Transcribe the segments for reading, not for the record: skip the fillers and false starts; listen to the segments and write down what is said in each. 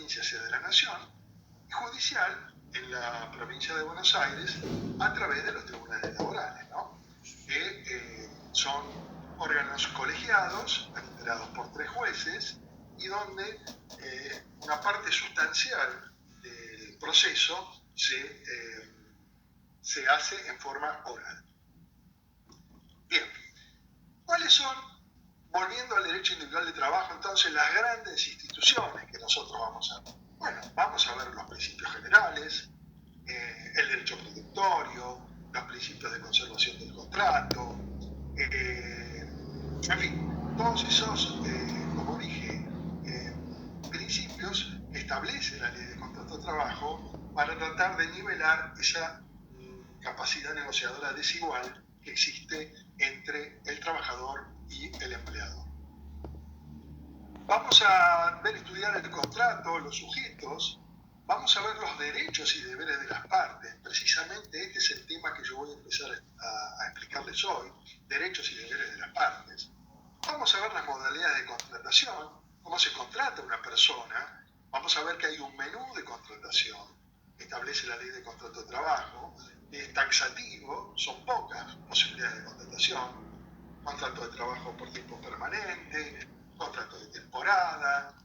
provincias y de la Nación, y judicial en la provincia de Buenos Aires a través de los tribunales laborales, ¿no? Que son órganos colegiados, integrados por 3 jueces, y donde una parte sustancial del proceso se hace en forma oral. Bien, ¿cuáles son, volviendo al derecho individual de trabajo, entonces las grandes instituciones que nosotros vamos a ver? Bueno, vamos a ver los principios generales, el derecho productorio, los principios de conservación del contrato, en fin, todos esos, como dije, principios que establece la ley de contrato de trabajo para tratar de nivelar esa capacidad negociadora desigual que existe entre el trabajador y el empleador. Vamos a estudiar el contrato, los sujetos, vamos a ver los derechos y deberes de las partes. Precisamente este es el tema que yo voy a empezar a explicarles hoy, derechos y deberes de las partes. Vamos a ver las modalidades de contratación, cómo se contrata una persona. Vamos a ver que hay un menú de contratación que establece la ley de contrato de trabajo, es taxativo, son pocas posibilidades de contratación, contrato de trabajo por tiempo permanente, contrato de temporada,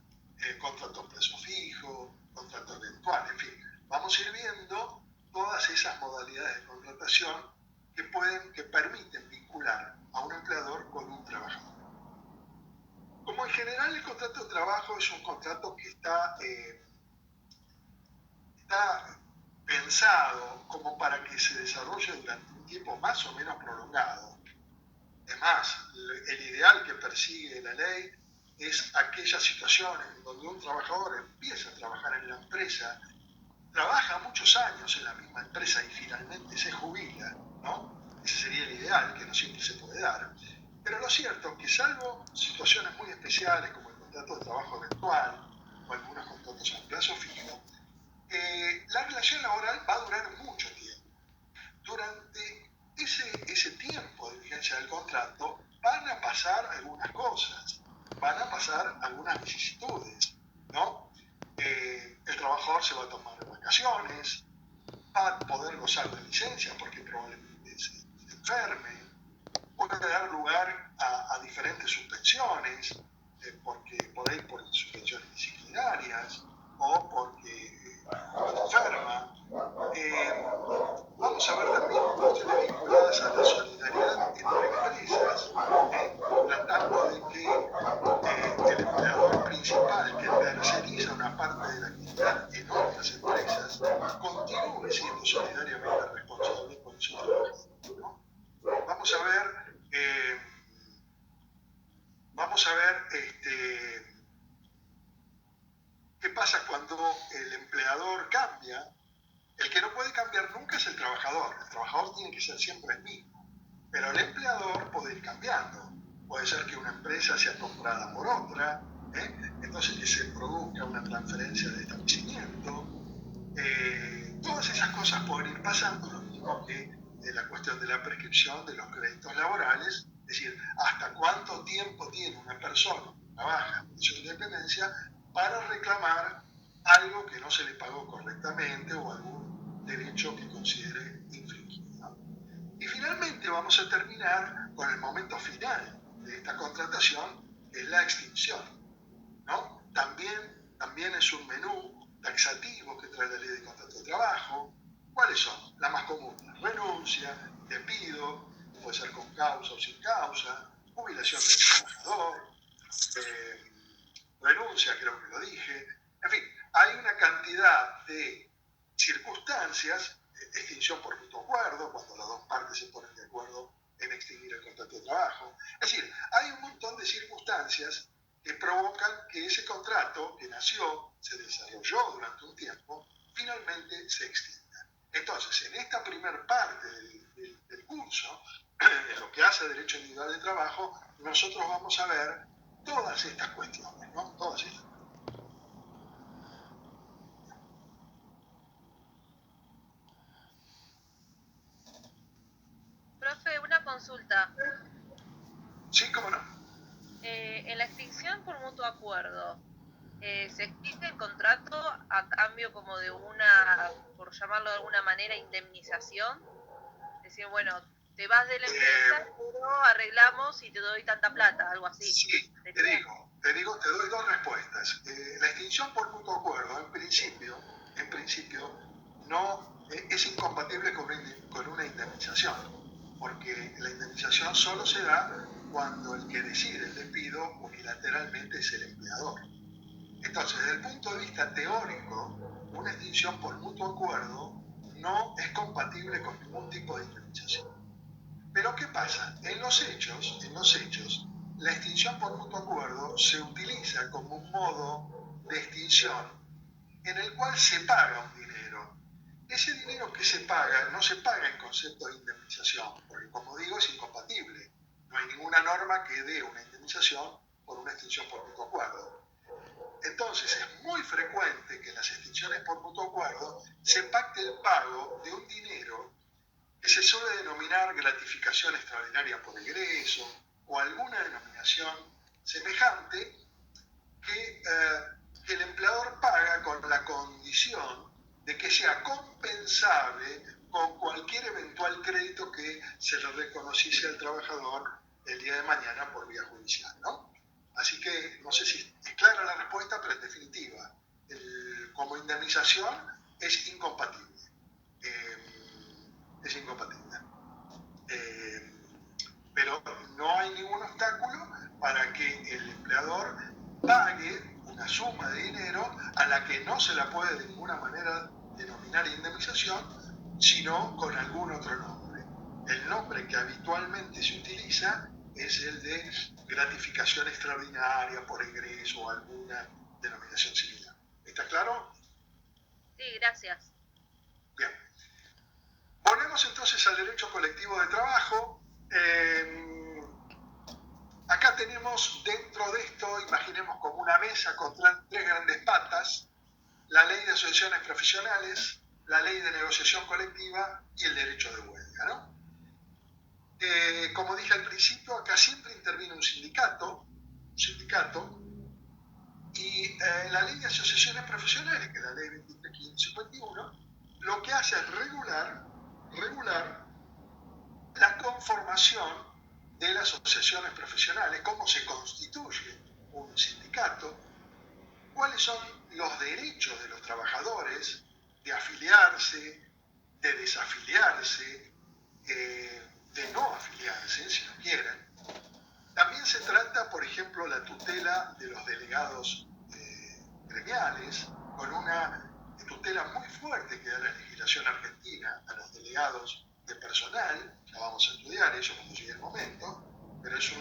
contrato a plazo fijo, contrato eventual, en fin. Vamos a ir viendo todas esas modalidades de contratación que permiten vincular a un empleador con un trabajador. Como en general el contrato de trabajo es un contrato que está pensado como para que se desarrolle durante un tiempo más o menos prolongado. Es más, el ideal que persigue la ley es aquellas situaciones donde un trabajador empieza a trabajar en la empresa, trabaja muchos años en la misma empresa y finalmente se jubila, ¿no? Ese sería el ideal, que no siempre se puede dar. Pero lo cierto es que salvo situaciones muy especiales como el contrato de trabajo eventual o algunos contratos a plazo fijo, la relación laboral va a durar mucho tiempo. Durante ese tiempo de vigencia del contrato van a pasar algunas cosas, van a pasar algunas vicisitudes, ¿no? El trabajador se va a tomar vacaciones, va a poder gozar de licencia porque probablemente se enferme, puede dar lugar a diferentes suspensiones, porque por ahí por suspensiones disciplinarias o porque se enferma. Vamos a ver también cuestiones vinculadas a la solidaridad entre empresas, tratando de que el empleador principal que terceriza una parte de la actividad en otras empresas continúe siendo solidariamente responsable con esos trabajadores, ¿no? Vamos a ver qué pasa cuando el empleador cambia. El que no puede cambiar nunca es el trabajador tiene que ser siempre el mismo, pero el empleador puede ir cambiando. Puede ser que una empresa sea comprada por otra, entonces que se produzca una transferencia de establecimiento. Todas esas cosas pueden ir pasando, lo mismo que la cuestión de la prescripción de los créditos laborales, es decir, hasta cuánto tiempo tiene una persona que trabaja en su independencia para reclamar algo que no se le pagó correctamente o algún derecho que considere infringido. Y finalmente vamos a terminar con el momento final de esta contratación, que es la extinción, ¿no? También es un menú taxativo que trae la ley de contrato de trabajo. ¿Cuáles son? Las más comunes: renuncia, despido, puede ser con causa o sin causa, jubilación del trabajador, renuncia, creo que lo dije. En fin, hay una cantidad de circunstancias, extinción por mutuo acuerdo, cuando las dos partes se ponen de acuerdo en extinguir el contrato de trabajo. Es decir, hay un montón de circunstancias que provocan que ese contrato que nació, se desarrolló durante un tiempo, finalmente se extinga. Entonces, en esta primer parte del curso, en lo que hace a derecho individual de trabajo, nosotros vamos a ver todas estas cuestiones, ¿no? Todas estas. Profe, una consulta. Sí, cómo no. En la extinción por mutuo acuerdo, Se exige el contrato a cambio como de una, por llamarlo de alguna manera, indemnización. Decir, bueno, te vas de la empresa, Eh, pero arreglamos y te doy tanta plata, algo así. sí, ¿Sería? te doy dos respuestas. La extinción por mutuo acuerdo, en principio no es incompatible con una indemnización, porque la indemnización solo se da cuando el que decide el despido unilateralmente es el empleador. Entonces, desde el punto de vista teórico, una extinción por mutuo acuerdo no es compatible con ningún tipo de indemnización. Pero ¿qué pasa? En los hechos, la extinción por mutuo acuerdo se utiliza como un modo de extinción en el cual se paga un dinero. Ese dinero que se paga no se paga en concepto de indemnización, porque como digo es incompatible. No hay ninguna norma que dé una indemnización por una extinción por mutuo acuerdo. Entonces es muy frecuente que en las extinciones por mutuo acuerdo se pacte el pago de un dinero que se suele denominar gratificación extraordinaria por egreso o alguna denominación semejante que el empleador paga con la condición de que sea compensable con cualquier eventual crédito que se le reconociese al trabajador el día de mañana por vía judicial, ¿no? Así que no sé si es clara la respuesta, pero en definitiva, como indemnización es incompatible. Es incompatible. Eh, pero no hay ningún obstáculo para que el empleador pague una suma de dinero a la que no se la puede de ninguna manera denominar indemnización, sino con algún otro nombre. El nombre que habitualmente se utiliza es el de gratificación extraordinaria por ingreso o alguna denominación similar. ¿Está claro? Sí, gracias. Bien. Volvemos entonces al derecho colectivo de trabajo. Acá tenemos dentro de esto, imaginemos como una mesa con tres grandes patas, la ley de asociaciones profesionales, la ley de negociación colectiva y el derecho de huelga, ¿no? Como dije al principio, acá siempre interviene un sindicato, y la ley de asociaciones profesionales, que es la ley 23.551, lo que hace es regular la conformación de las asociaciones profesionales, cómo se constituye un sindicato, cuáles son los derechos de los trabajadores de afiliarse, de desafiliarse, de no afiliarse, si no quieren. También se trata, por ejemplo, la tutela de los delegados gremiales, con una tutela muy fuerte que da la legislación argentina a los delegados de personal. Ya vamos a estudiar eso cuando llegue el momento, pero es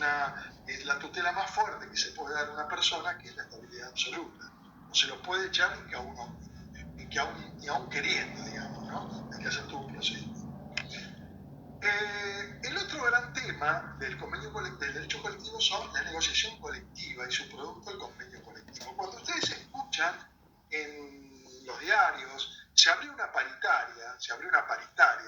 la tutela más fuerte que se puede dar a una persona, que es la estabilidad absoluta. No se lo puede echar ni aún queriendo, digamos, ¿no? Hay que hacer todo un procedimiento. El otro gran tema del derecho colectivo son la negociación colectiva y su producto, el convenio colectivo. Cuando ustedes escuchan en los diarios, se abrió una paritaria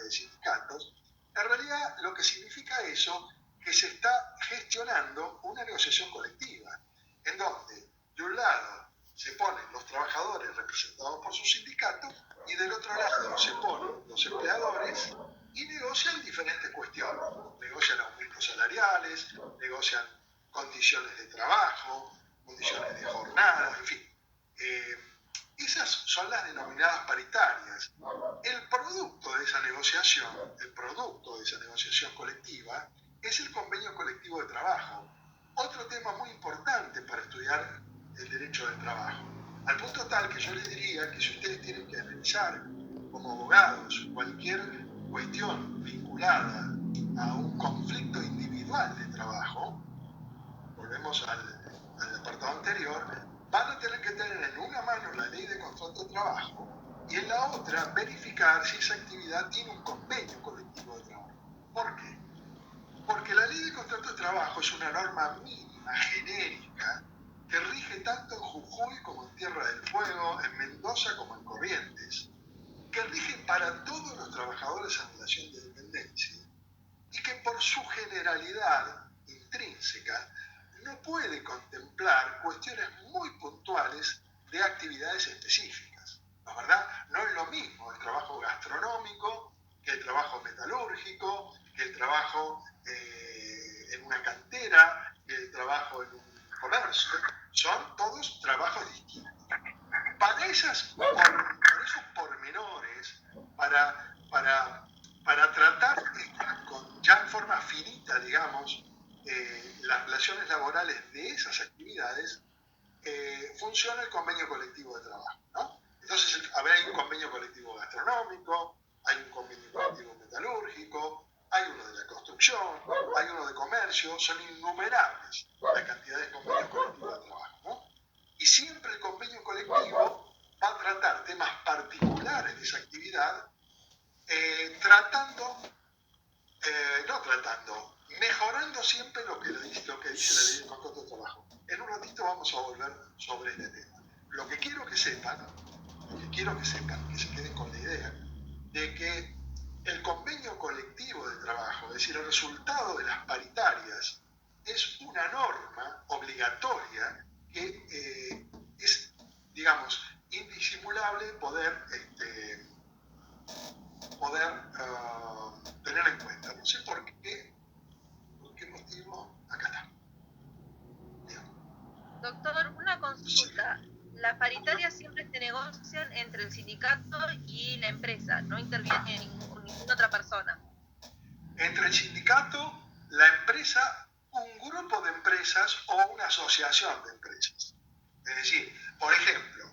de sindicatos, en realidad lo que significa eso es que se está gestionando una negociación colectiva, en donde de un lado se ponen los trabajadores representados por su sindicato y del otro lado se ponen los empleadores y negocian diferentes cuestiones. Negocian aumentos salariales, negocian condiciones de trabajo, condiciones de jornada, en fin. Esas son las denominadas paritarias. El producto de esa negociación colectiva es el convenio colectivo de trabajo. Otro tema muy importante para estudiar el derecho del trabajo. Al punto tal que yo les diría que si ustedes tienen que analizar como abogados cualquier cuestión vinculada a un conflicto individual de trabajo, volvemos al apartado anterior, van a tener que tener en una mano la ley de contrato de trabajo y en la otra verificar si esa actividad tiene un convenio colectivo de trabajo. ¿Por qué? Porque la ley de contrato de trabajo es una norma mínima, genérica, que rige tanto en Jujuy como en Tierra del Fuego, en Mendoza como en Corrientes, que rige para todos los trabajadores en relación de dependencia y que por su generalidad intrínseca no puede contemplar cuestiones muy puntuales de actividades específicas, ¿no es verdad? No es lo mismo el trabajo gastronómico que el trabajo metalúrgico, que el trabajo en una cantera, que el trabajo en un comercio. Son todos trabajos distintos. Para esos pormenores, para tratar ya en forma finita, digamos, las relaciones laborales de esas actividades, funciona el convenio colectivo de trabajo, ¿no? Entonces, hay un convenio colectivo gastronómico, hay un convenio colectivo metalúrgico, hay uno de la construcción, hay uno de comercio, son innumerables la cantidad de convenios colectivos de trabajo, ¿no? Y siempre el convenio colectivo va a tratar temas particulares de esa actividad, mejorando siempre lo que dice la ley del contrato de trabajo. En un ratito vamos a volver sobre este tema. Lo que quiero que sepan, que se queden con la idea de que el convenio colectivo de trabajo, es decir, el resultado de las paritarias, es una norma obligatoria que es, digamos, indisimulable poder tener en cuenta. No sé por qué motivo. Acá está. Bien. Doctor, una consulta. Las paritarias siempre se negocian entre el sindicato y la empresa, no interviene ninguna otra persona. Entre el sindicato, la empresa, un grupo de empresas o una asociación de empresas. Es decir, por ejemplo,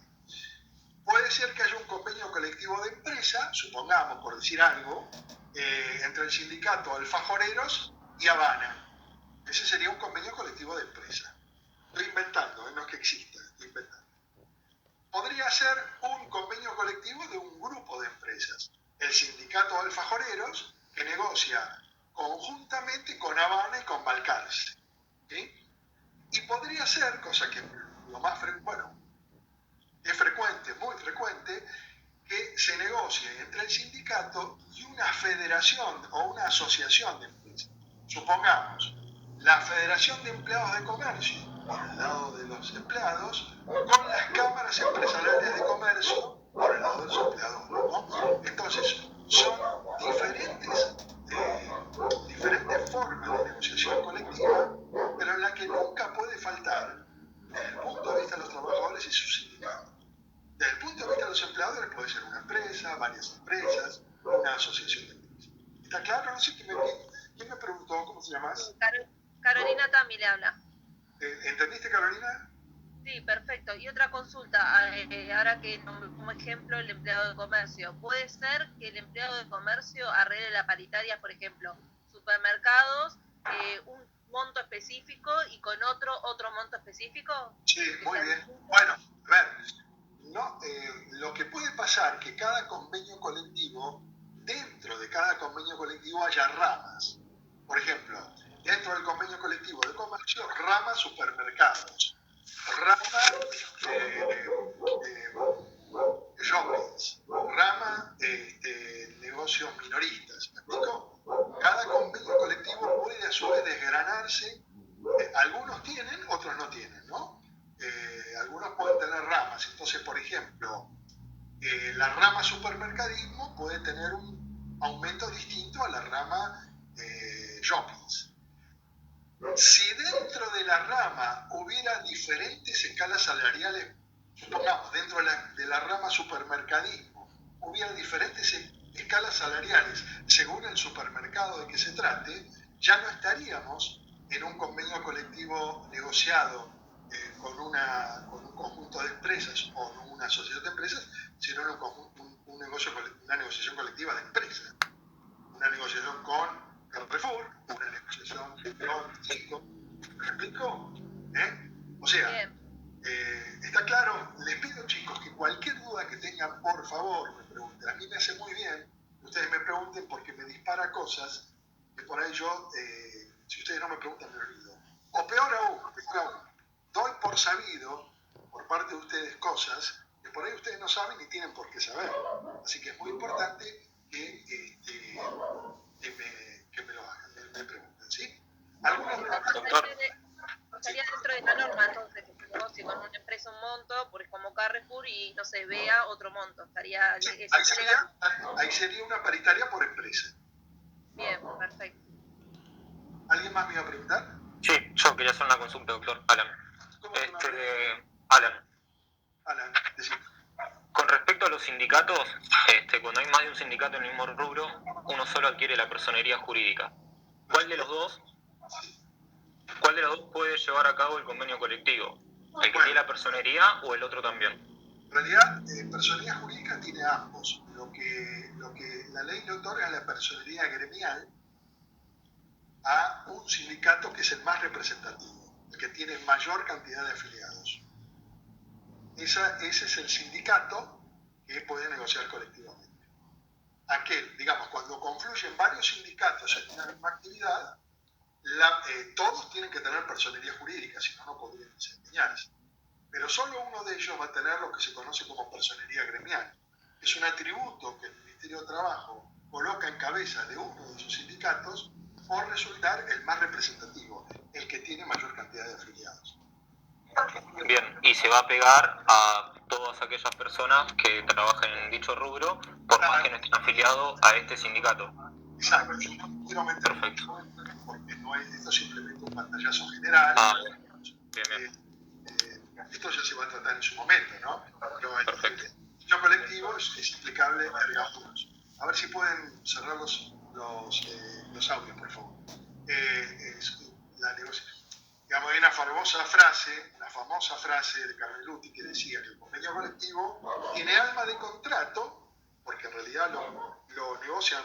puede ser que haya un convenio colectivo de empresa, supongamos, por decir algo, entre el sindicato Alfajoreros y Habana. Ese sería un convenio colectivo de empresa. Estoy inventando, no es que exista, estoy inventando. Podría ser un convenio colectivo de un grupo de empresas. El sindicato Alfajoreros, que negocia conjuntamente con Habana y con Balcarce. ¿Sí? Y podría ser, cosa que lo más es frecuente, muy frecuente, que se negocie entre el sindicato y una federación o una asociación de empresas. Supongamos, la Federación de Empleados de Comercio, por el lado de los empleados, con las cámaras empresariales de comercio, por el lado de los empleadores, ¿no? Entonces, son diferentes formas de negociación colectiva, pero en la que nunca puede faltar, desde el punto de vista de los trabajadores y sus sindicatos. Desde el punto de vista de los empleadores puede ser una empresa, varias empresas, una asociación de empresas. ¿Está claro? No sé quién me preguntó, ¿cómo te llamas? Carolina Tami le habla. ¿Entendiste, Carolina? Sí, perfecto. Y otra consulta, ahora que como ejemplo el empleado de comercio, ¿puede ser que el empleado de comercio arregle la paritaria, por ejemplo, supermercados, un monto específico y con otro monto específico? Sí, muy bien. Bueno, a ver, no, lo que puede pasar que cada convenio colectivo, dentro de cada convenio colectivo haya ramas. Por ejemplo, dentro del convenio colectivo de comercio, rama supermercados, rama shoppings, rama negocios minoristas. ¿Me explico? Cada convenio colectivo puede a su vez desgranarse. Algunos tienen, otros no tienen, ¿no? Algunos pueden tener ramas. Entonces, por ejemplo, la rama supermercadismo puede tener un aumento distinto a la rama shoppings. Si dentro de la rama hubiera diferentes escalas salariales, supongamos, dentro de la rama supermercadismo, hubiera diferentes escalas salariales según el supermercado de que se trate, ya no estaríamos en un convenio colectivo negociado con un conjunto de empresas o una asociación de empresas, sino en una negociación colectiva de empresas. Una negociación con Carrefour, una negociación con Chico. ¿Me explico? O sea, está claro. Les pido, chicos, que cualquier duda que tengan, por favor, me pregunten. A mí me hace muy bien que ustedes me pregunten porque me dispara cosas que por ahí yo, si ustedes no me preguntan, me olvido. O peor aún, doy por sabido, por parte de ustedes, cosas que por ahí ustedes no saben ni tienen por qué saber. Así que es muy importante que me lo hagan, me pregunten, ¿sí? ¿Alguna Estaría dentro de la norma, entonces, que se negocie con una empresa un monto, porque como Carrefour monto? Estaría, Sí, eso sería... ahí sería una paritaria por empresa. Bien, perfecto. ¿Alguien más me iba a preguntar? Sí, yo quería hacer una consulta, doctor Alan. ¿Cómo es tu nombre? Alan. Alan, decime. Con respecto a los sindicatos, cuando hay más de un sindicato en el mismo rubro, uno solo adquiere la personería jurídica. ¿Cuál de los dos puede llevar a cabo el convenio colectivo? ¿El que tiene la personería o el otro también? En realidad, personería jurídica tiene ambos. Lo que la ley le otorga es la personería gremial a un sindicato que es el más representativo, el que tiene mayor cantidad de afiliados. Ese es el sindicato que puede negociar colectivamente. Aquel, digamos, cuando confluyen varios sindicatos en una misma actividad, todos tienen que tener personería jurídica, si no, no podrían desempeñarse. Pero solo uno de ellos va a tener lo que se conoce como personería gremial. Es un atributo que el Ministerio de Trabajo coloca en cabeza de uno de sus sindicatos por resultar el más representativo, el que tiene mayor cantidad de afiliados. Bien, y se va a pegar a todas aquellas personas que trabajen en dicho rubro, por más que no estén afiliados a este sindicato. Exacto, yo no quiero meter Perfecto. porque no es esto simplemente un pantallazo general. Bien. Esto ya se va a tratar en su momento, ¿no? Pero el convenio colectivo es explicable erga omnes. A ver si pueden cerrar los audios, por favor. Digamos, hay una famosa frase de Carneluti que decía que el convenio colectivo tiene alma de contrato, porque en realidad lo negocian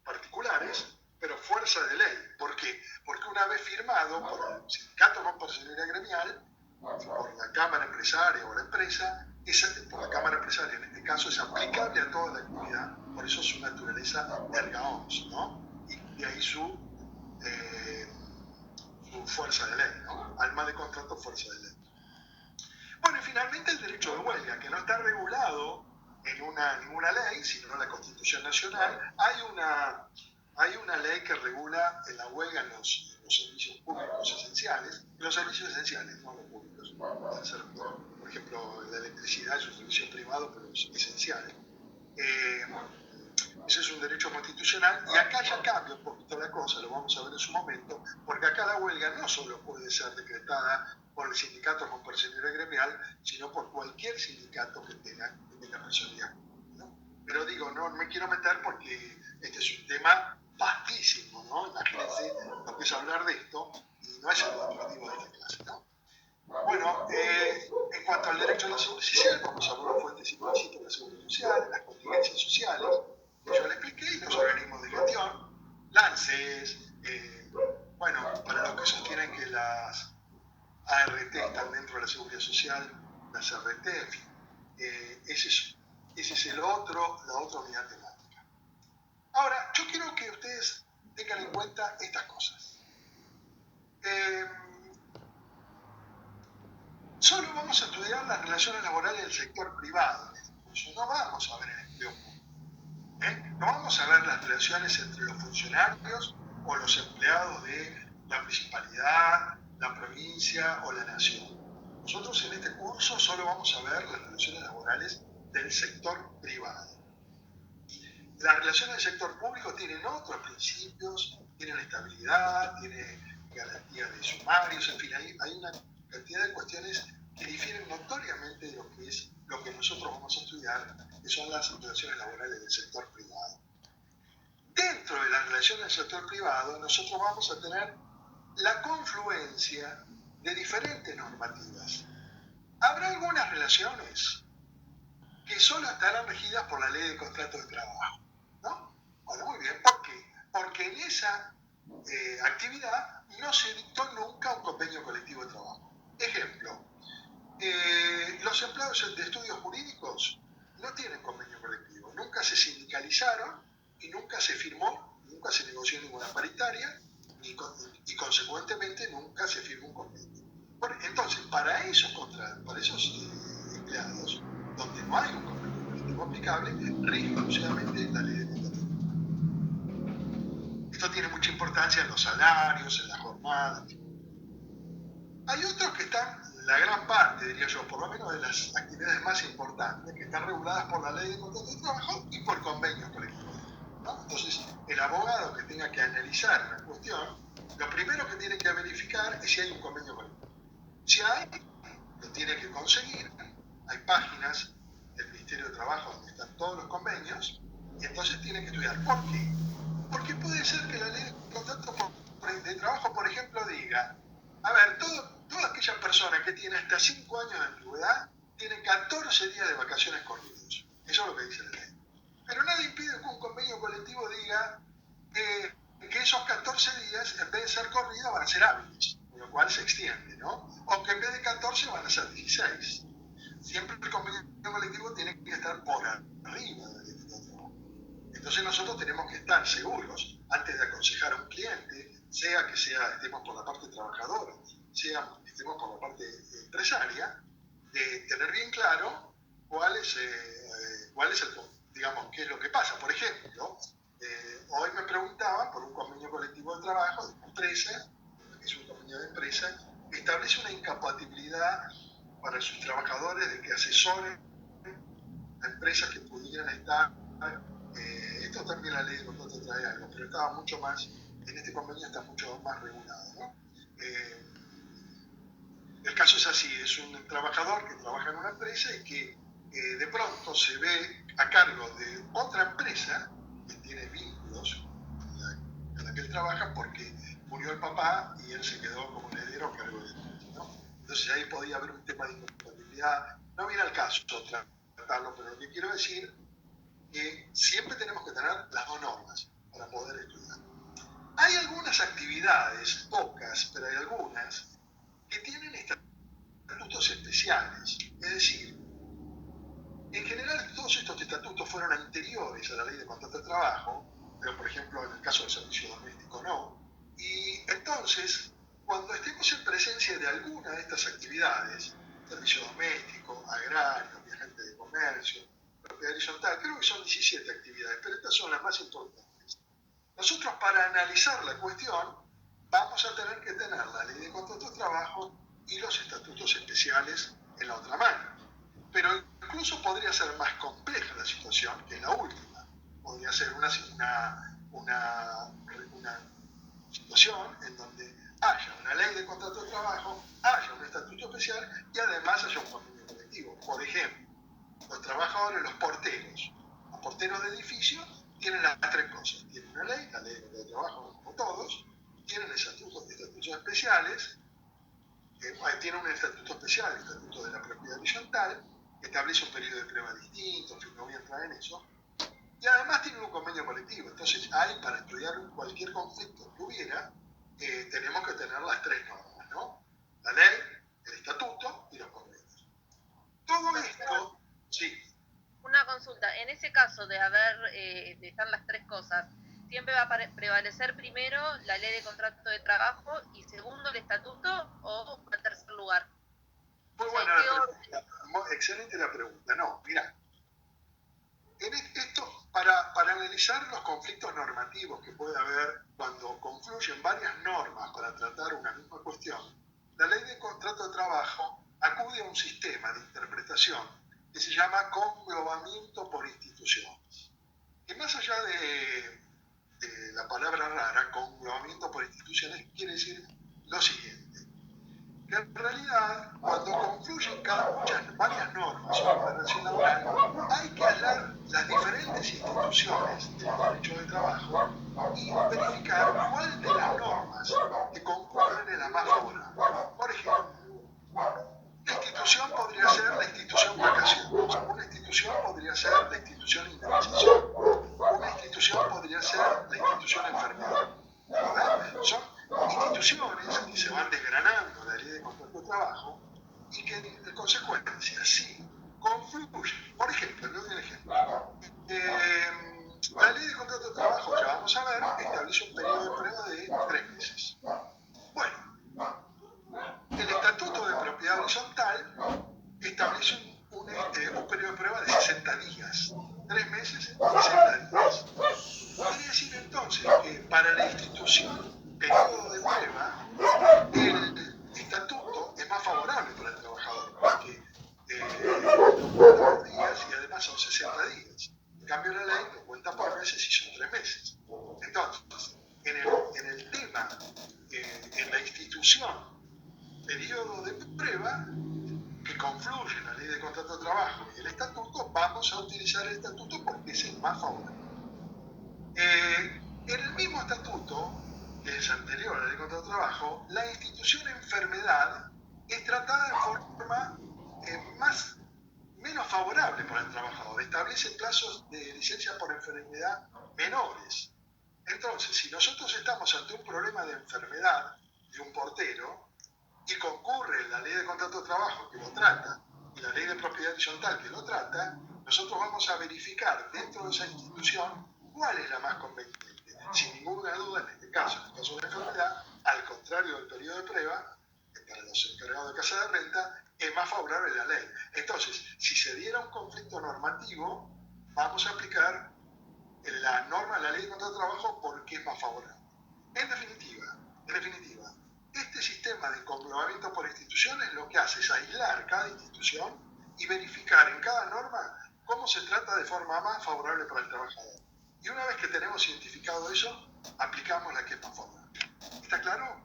particulares, pero fuerza de ley. ¿Por qué? Porque una vez firmado por el sindicato con personería gremial, por la Cámara Empresaria o la empresa, por la Cámara Empresaria en este caso, es aplicable a toda la actividad, por eso su naturaleza erga omnes, ¿no? Y de ahí su fuerza de ley, ¿no? Alma de contrato, fuerza de ley. Bueno, y finalmente el derecho de huelga, que no está regulado en ninguna ley, sino en la Constitución Nacional. Hay una ley que regula la huelga en los servicios públicos esenciales, los servicios esenciales, no los públicos. Por ejemplo, la electricidad es un servicio privado, pero es esencial. Ese es un derecho constitucional, y acá ya cambia un poquito la cosa, lo vamos a ver en su momento, porque acá la huelga no solo puede ser decretada por el sindicato con personería gremial, sino por cualquier sindicato que tenga personería, ¿no? Pero digo, no me quiero meter porque este es un tema vastísimo, ¿no? Imagínense lo que es hablar de esto, y no es el objetivo de esta clase, ¿no? Bueno, en cuanto al derecho a la seguridad social, vamos a ver las fuentes y requisitos de la seguridad social, las contingencias sociales, que yo le expliqué, y los organismos de gestión, LANCES, bueno, para los que sostienen que las ART están dentro de la seguridad social, las RT, en fin, ese es la otra unidad temática. Ahora, yo quiero que ustedes tengan en cuenta estas cosas. Solo vamos a estudiar las relaciones laborales del sector privado en este curso, no vamos a ver el empleo público. No vamos a ver las relaciones entre los funcionarios o los empleados de la municipalidad, la provincia o la nación. Nosotros en este curso solo vamos a ver las relaciones laborales del sector privado. Las relaciones del sector público tienen otros principios, tienen estabilidad, tienen garantía de sumarios, en fin, hay una cantidad de cuestiones que difieren notoriamente de lo que nosotros vamos a estudiar, que son las relaciones laborales del sector privado. Dentro de las relaciones del sector privado, nosotros vamos a tener la confluencia de diferentes normativas. Habrá algunas relaciones que solo estarán regidas por la ley de contratos de trabajo, ¿no? Bueno, muy bien. ¿Por qué? Porque en esa actividad no se dictó nunca un convenio colectivo de trabajo. Ejemplo, los empleados de estudios jurídicos no tienen convenio colectivo, nunca se sindicalizaron y nunca se firmó, nunca se negoció ninguna paritaria y consecuentemente nunca se firmó un convenio. Entonces, para esos empleados, donde no hay un convenio colectivo aplicable, rige exclusivamente la ley de contratos. Esto tiene mucha importancia en los salarios, en la jornada. Hay otros que están la gran parte, diría yo, por lo menos de las actividades más importantes, que están reguladas por la ley de contrato de trabajo y por convenios colectivos, ¿no? Entonces, el abogado que tenga que analizar una cuestión, lo primero que tiene que verificar es si hay un convenio colectivo. Si hay, lo tiene que conseguir. Hay páginas del Ministerio de Trabajo donde están todos los convenios, y entonces tiene que estudiar. ¿Por qué? Porque puede ser que la ley de contrato de trabajo, por ejemplo, diga, a ver, toda aquella persona que tiene hasta 5 años de antigüedad tiene 14 días de vacaciones corridos. Eso es lo que dice la ley. Pero nada impide que un convenio colectivo diga que esos 14 días, en vez de ser corridos, van a ser hábiles, con lo cual se extiende, ¿no? O que en vez de 14 van a ser 16. Siempre el convenio colectivo tiene que estar por arriba de la ley de trabajo. Entonces nosotros tenemos que estar seguros, antes de aconsejar a un cliente, sea que estemos por la parte trabajadora, sea que estemos por la parte empresaria, de tener bien claro cuál es digamos, qué es lo que pasa. Por ejemplo, hoy me preguntaban por un convenio colectivo de trabajo de una empresa, que es un convenio de empresa, que establece una incompatibilidad para sus trabajadores de que asesoren a empresas que pudieran estar, esto también la ley de contrato trae algo, pero estaba mucho más, en este convenio está mucho más regulado, ¿no? El caso es así, es un trabajador que trabaja en una empresa y que de pronto se ve a cargo de otra empresa que tiene vínculos en la que él trabaja porque murió el papá y él se quedó como heredero a cargo de él, ¿no? Entonces ahí podía haber un tema de incompatibilidad. No viene al caso tratarlo, pero lo que quiero decir es que siempre tenemos que tener las dos normas para poder estudiar. Hay algunas actividades, pocas, pero hay algunas, que tienen estatutos especiales. Es decir, en general todos estos estatutos fueron anteriores a la ley de contrato de trabajo, pero por ejemplo en el caso del servicio doméstico no. Y entonces, cuando estemos en presencia de alguna de estas actividades, servicio doméstico, agrario, viajante de comercio, propiedad horizontal, creo que son 17 actividades, pero estas son las más importantes. Nosotros para analizar la cuestión vamos a tener que tener la ley de contrato de trabajo y los estatutos especiales en la otra mano. Pero incluso podría ser más compleja la situación que la última. Podría ser una situación en donde haya una ley de contrato de trabajo, haya un estatuto especial y además haya un convenio colectivo. Por ejemplo, los trabajadores, los porteros de edificios tienen las tres cosas. Tienen una ley, la ley de trabajo como todos, tienen estatutos especiales, tienen un estatuto especial, el estatuto de la propiedad horizontal, que establece un periodo de prueba distinto, en fin, no voy a entrar en eso, y además tienen un convenio colectivo. Entonces hay, para estudiar cualquier conflicto que hubiera, tenemos que tener las tres normas, ¿no? La ley, el estatuto y los convenios. Todo esto, sí. Una consulta, en ese caso de estar las tres cosas, ¿siempre va a prevalecer primero la ley de contrato de trabajo y segundo el estatuto o en tercer lugar? Muy buena la pregunta, excelente la pregunta. No, mira, esto, para analizar los conflictos normativos que puede haber cuando confluyen varias normas para tratar una misma cuestión, la ley de contrato de trabajo acude a un sistema de interpretación que se llama conglobamiento por instituciones. Y más allá de la palabra rara, conglobamiento por instituciones, quiere decir lo siguiente, que en realidad cuando confluyen varias normas sobre la relación laboral, hay que hallar las diferentes instituciones del derecho de trabajo y verificar cuál de las normas que concurren es la más favorable. Por ejemplo, una institución podría ser la institución vacaciones, una institución podría ser la institución indemnización, una institución podría ser la institución enfermedad. ¿Verdad? Son instituciones que se van desgranando en la ley de contrato de trabajo y que en consecuencia sí confluyen. Por ejemplo, le doy un ejemplo. La ley de contrato de trabajo, ya vamos a ver, establece un periodo de prueba de 3 meses. Bueno, el estatuto de propiedad horizontal establece un periodo de prueba de 60 días. 3 meses, 60 días. Quiere decir entonces que para la institución periodo de prueba, el estatuto es más favorable para el institución, periodo de prueba, que confluye en la ley de contrato de trabajo y el estatuto, vamos a utilizar el estatuto porque es el más favorable. En el mismo estatuto, que es anterior a la ley de contrato de trabajo, la institución enfermedad es tratada de forma menos favorable para el trabajador. Establece plazos de licencia por enfermedad menores. Entonces, si nosotros estamos ante un problema de enfermedad de un portero y concurre la ley de contrato de trabajo que lo trata y la ley de propiedad horizontal que lo trata, nosotros vamos a verificar dentro de esa institución cuál es la más conveniente. Sin ninguna duda, en este caso, en el caso de la enfermedad, al contrario del periodo de prueba, que para los encargados de casa de renta, es más favorable la ley. Entonces, si se diera un conflicto normativo, vamos a aplicar la norma, la ley de contrato de trabajo, porque es más favorable. En definitiva, este sistema de comprobamiento por instituciones lo que hace es aislar cada institución y verificar en cada norma cómo se trata de forma más favorable para el trabajador. Y una vez que tenemos identificado eso, aplicamos la que es más favorable. ¿Está claro?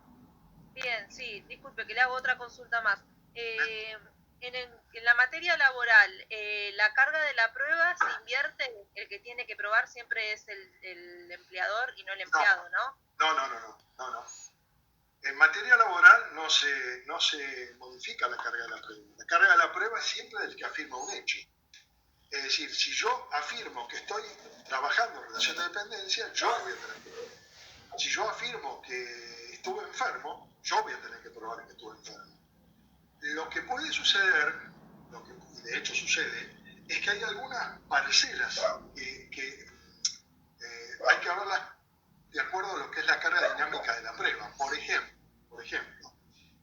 Bien, sí, disculpe que le hago otra consulta más. En la materia laboral, la carga de la prueba se invierte, el que tiene que probar siempre es el empleador y no el empleado, ¿no? No. En materia laboral no se modifica la carga de la prueba. La carga de la prueba es siempre del que afirma un hecho. Es decir, si yo afirmo que estoy trabajando en relación de dependencia, yo voy a tener que probar. Si yo afirmo que estuve enfermo, yo voy a tener que probar que estuve enfermo. Lo que puede suceder, y de hecho sucede, es que hay algunas parcelas que hay que verlas de acuerdo a lo que es la carga dinámica de la prueba. Por ejemplo,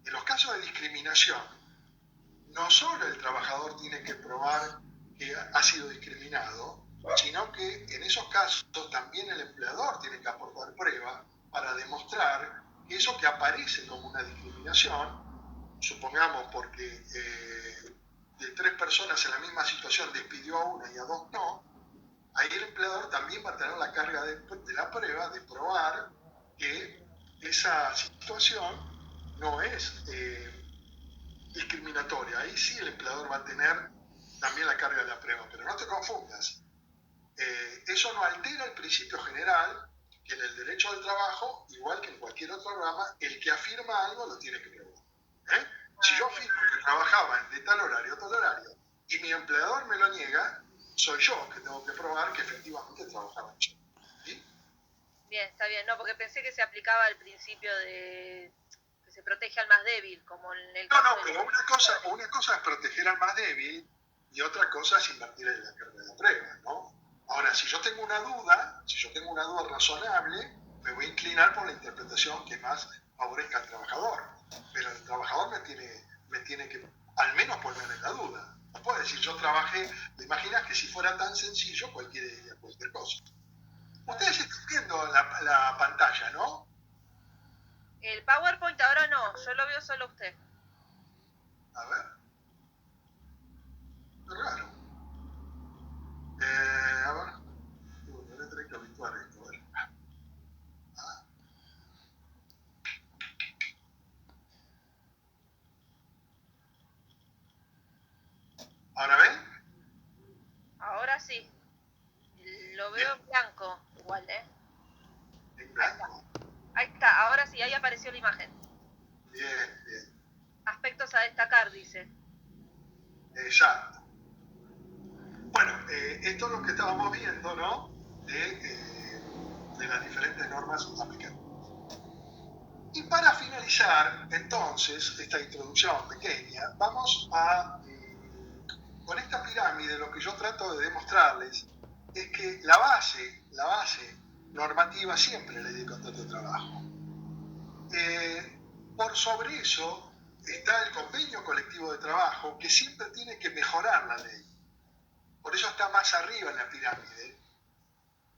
en los casos de discriminación, no solo el trabajador tiene que probar que ha sido discriminado, sino que en esos casos también el empleador tiene que aportar prueba para demostrar que eso que aparece como una discriminación, supongamos porque de 3 personas en la misma situación despidió a una y a 2 no, ahí el empleador también va a tener la carga de la prueba de probar que esa situación no es discriminatoria. Ahí sí el empleador va a tener también la carga de la prueba, pero no te confundas. Eso no altera el principio general que en el derecho del trabajo, igual que en cualquier otra rama, el que afirma algo lo tiene que probar. Si yo afirmo que trabajaba de tal horario a tal horario y mi empleador me lo niega, soy yo que tengo que probar que efectivamente trabajaba yo. ¿Sí? Bien, está bien. No, porque pensé que se aplicaba el principio de que se protege al más débil, como en el caso No, pero una cosa es proteger al más débil y otra cosa es invertir en la carga de la prueba, ¿no? Ahora, si yo tengo una duda razonable, me voy a inclinar por la interpretación que más favorezca al trabajador. Pero el trabajador me tiene que al menos poner en la duda. No puede decir, yo trabajé, te imaginas que si fuera tan sencillo, cualquiera diría cualquier cosa. Ustedes están viendo la pantalla, ¿no? El PowerPoint ahora no, yo lo veo solo a usted. A ver. Qué raro. A ver. Voy a tener que habituar esto. A ver. ¿Ahora ven? Ahora sí. Lo veo en blanco, igual, En blanco. Ahí está, ahora sí, ahí apareció la imagen. Bien. Aspectos a destacar, dice. Exacto. Bueno, esto es lo que estábamos viendo, ¿no? De las diferentes normas aplicables. Y para finalizar, entonces, esta introducción pequeña, vamos a, con esta pirámide, lo que yo trato de demostrarles es que la base normativa siempre es la ley de contrato de trabajo. Por sobre eso está el convenio colectivo de trabajo, que siempre tiene que mejorar la ley. Por eso está más arriba en la pirámide.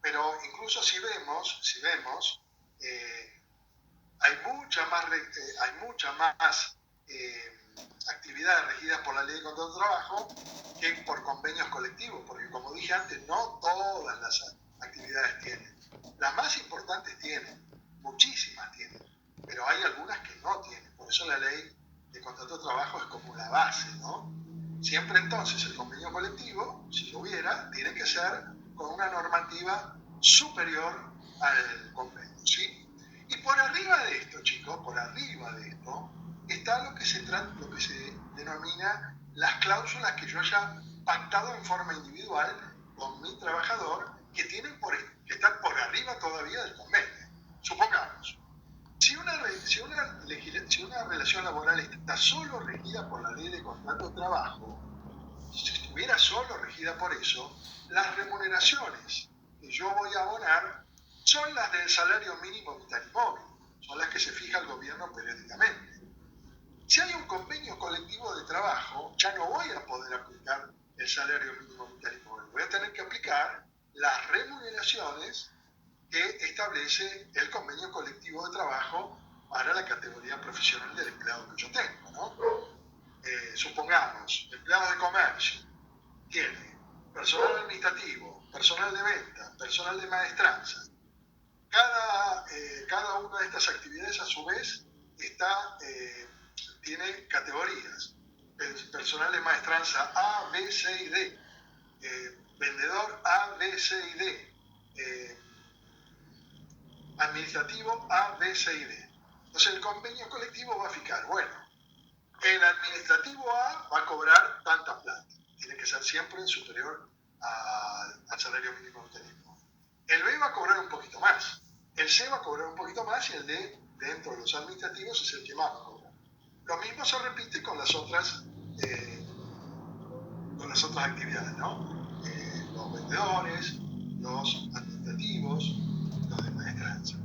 Pero incluso si vemos, hay mucha más actividades regidas por la ley de contrato de trabajo que por convenios colectivos, porque como dije antes, no todas las actividades tienen. Las más importantes tienen, muchísimas tienen, pero hay algunas que no tienen. Por eso la ley de contrato de trabajo es como la base, ¿no? Siempre entonces el convenio colectivo, si lo hubiera, tiene que ser con una normativa superior al convenio, ¿sí? Y por arriba de esto, chicos, por arriba de esto, está lo que se denomina las cláusulas que yo haya pactado en forma individual con mi trabajador, que están por arriba todavía del convenio. Supongamos, si una relación laboral está solo regida por la ley de contrato de trabajo, si estuviera solo regida por eso, las remuneraciones que yo voy a abonar son las del salario mínimo vital y móvil, son las que se fija el gobierno periódicamente. Si hay un convenio colectivo de trabajo, ya no voy a poder aplicar el salario mínimo vital y móvil, voy a tener que aplicar las remuneraciones que establece el convenio colectivo de trabajo para la categoría profesional del empleado que yo tengo, ¿no? Supongamos, empleados de comercio, tiene personal administrativo, personal de venta, personal de maestranza. Cada una de estas actividades a su vez tiene categorías. Personal de maestranza A, B, C y D. Vendedor A, B, C y D. Administrativo A, B, C y D. Entonces el convenio colectivo va a fijar, bueno, el administrativo A va a cobrar tanta plata. Tiene que ser siempre superior al salario mínimo vital y móvil. El B va a cobrar un poquito más. El C va a cobrar un poquito más y el D, dentro de los administrativos, es el que más va a cobrar. Lo mismo se repite con las otras actividades, ¿no? Los vendedores, los administrativos, los de maestranza.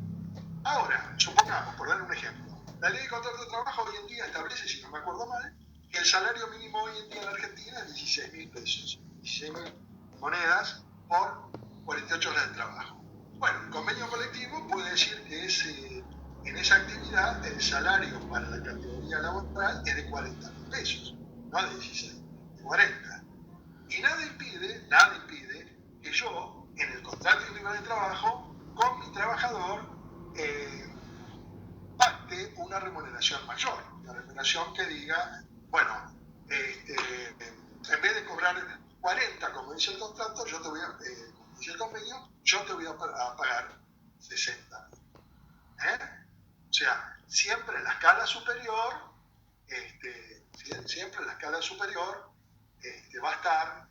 Ahora, supongamos, por dar un ejemplo, la ley de contrato de trabajo hoy en día establece, si no me acuerdo mal, que el salario mínimo hoy en día en la Argentina es 16.000 pesos, 16.000 monedas por 48 horas de trabajo. Bueno, el convenio colectivo puede decir que en esa actividad el salario para la categoría laboral es de 40.000 pesos, no de 16, de 40. Y nada impide que yo, en el contrato individual de trabajo, con mi trabajador, pacte una remuneración mayor, una remuneración que diga, bueno, en vez de cobrar 40, como dice el contrato, como dice el convenio, yo te voy a pagar 60. O sea, siempre en la escala superior, va a estar,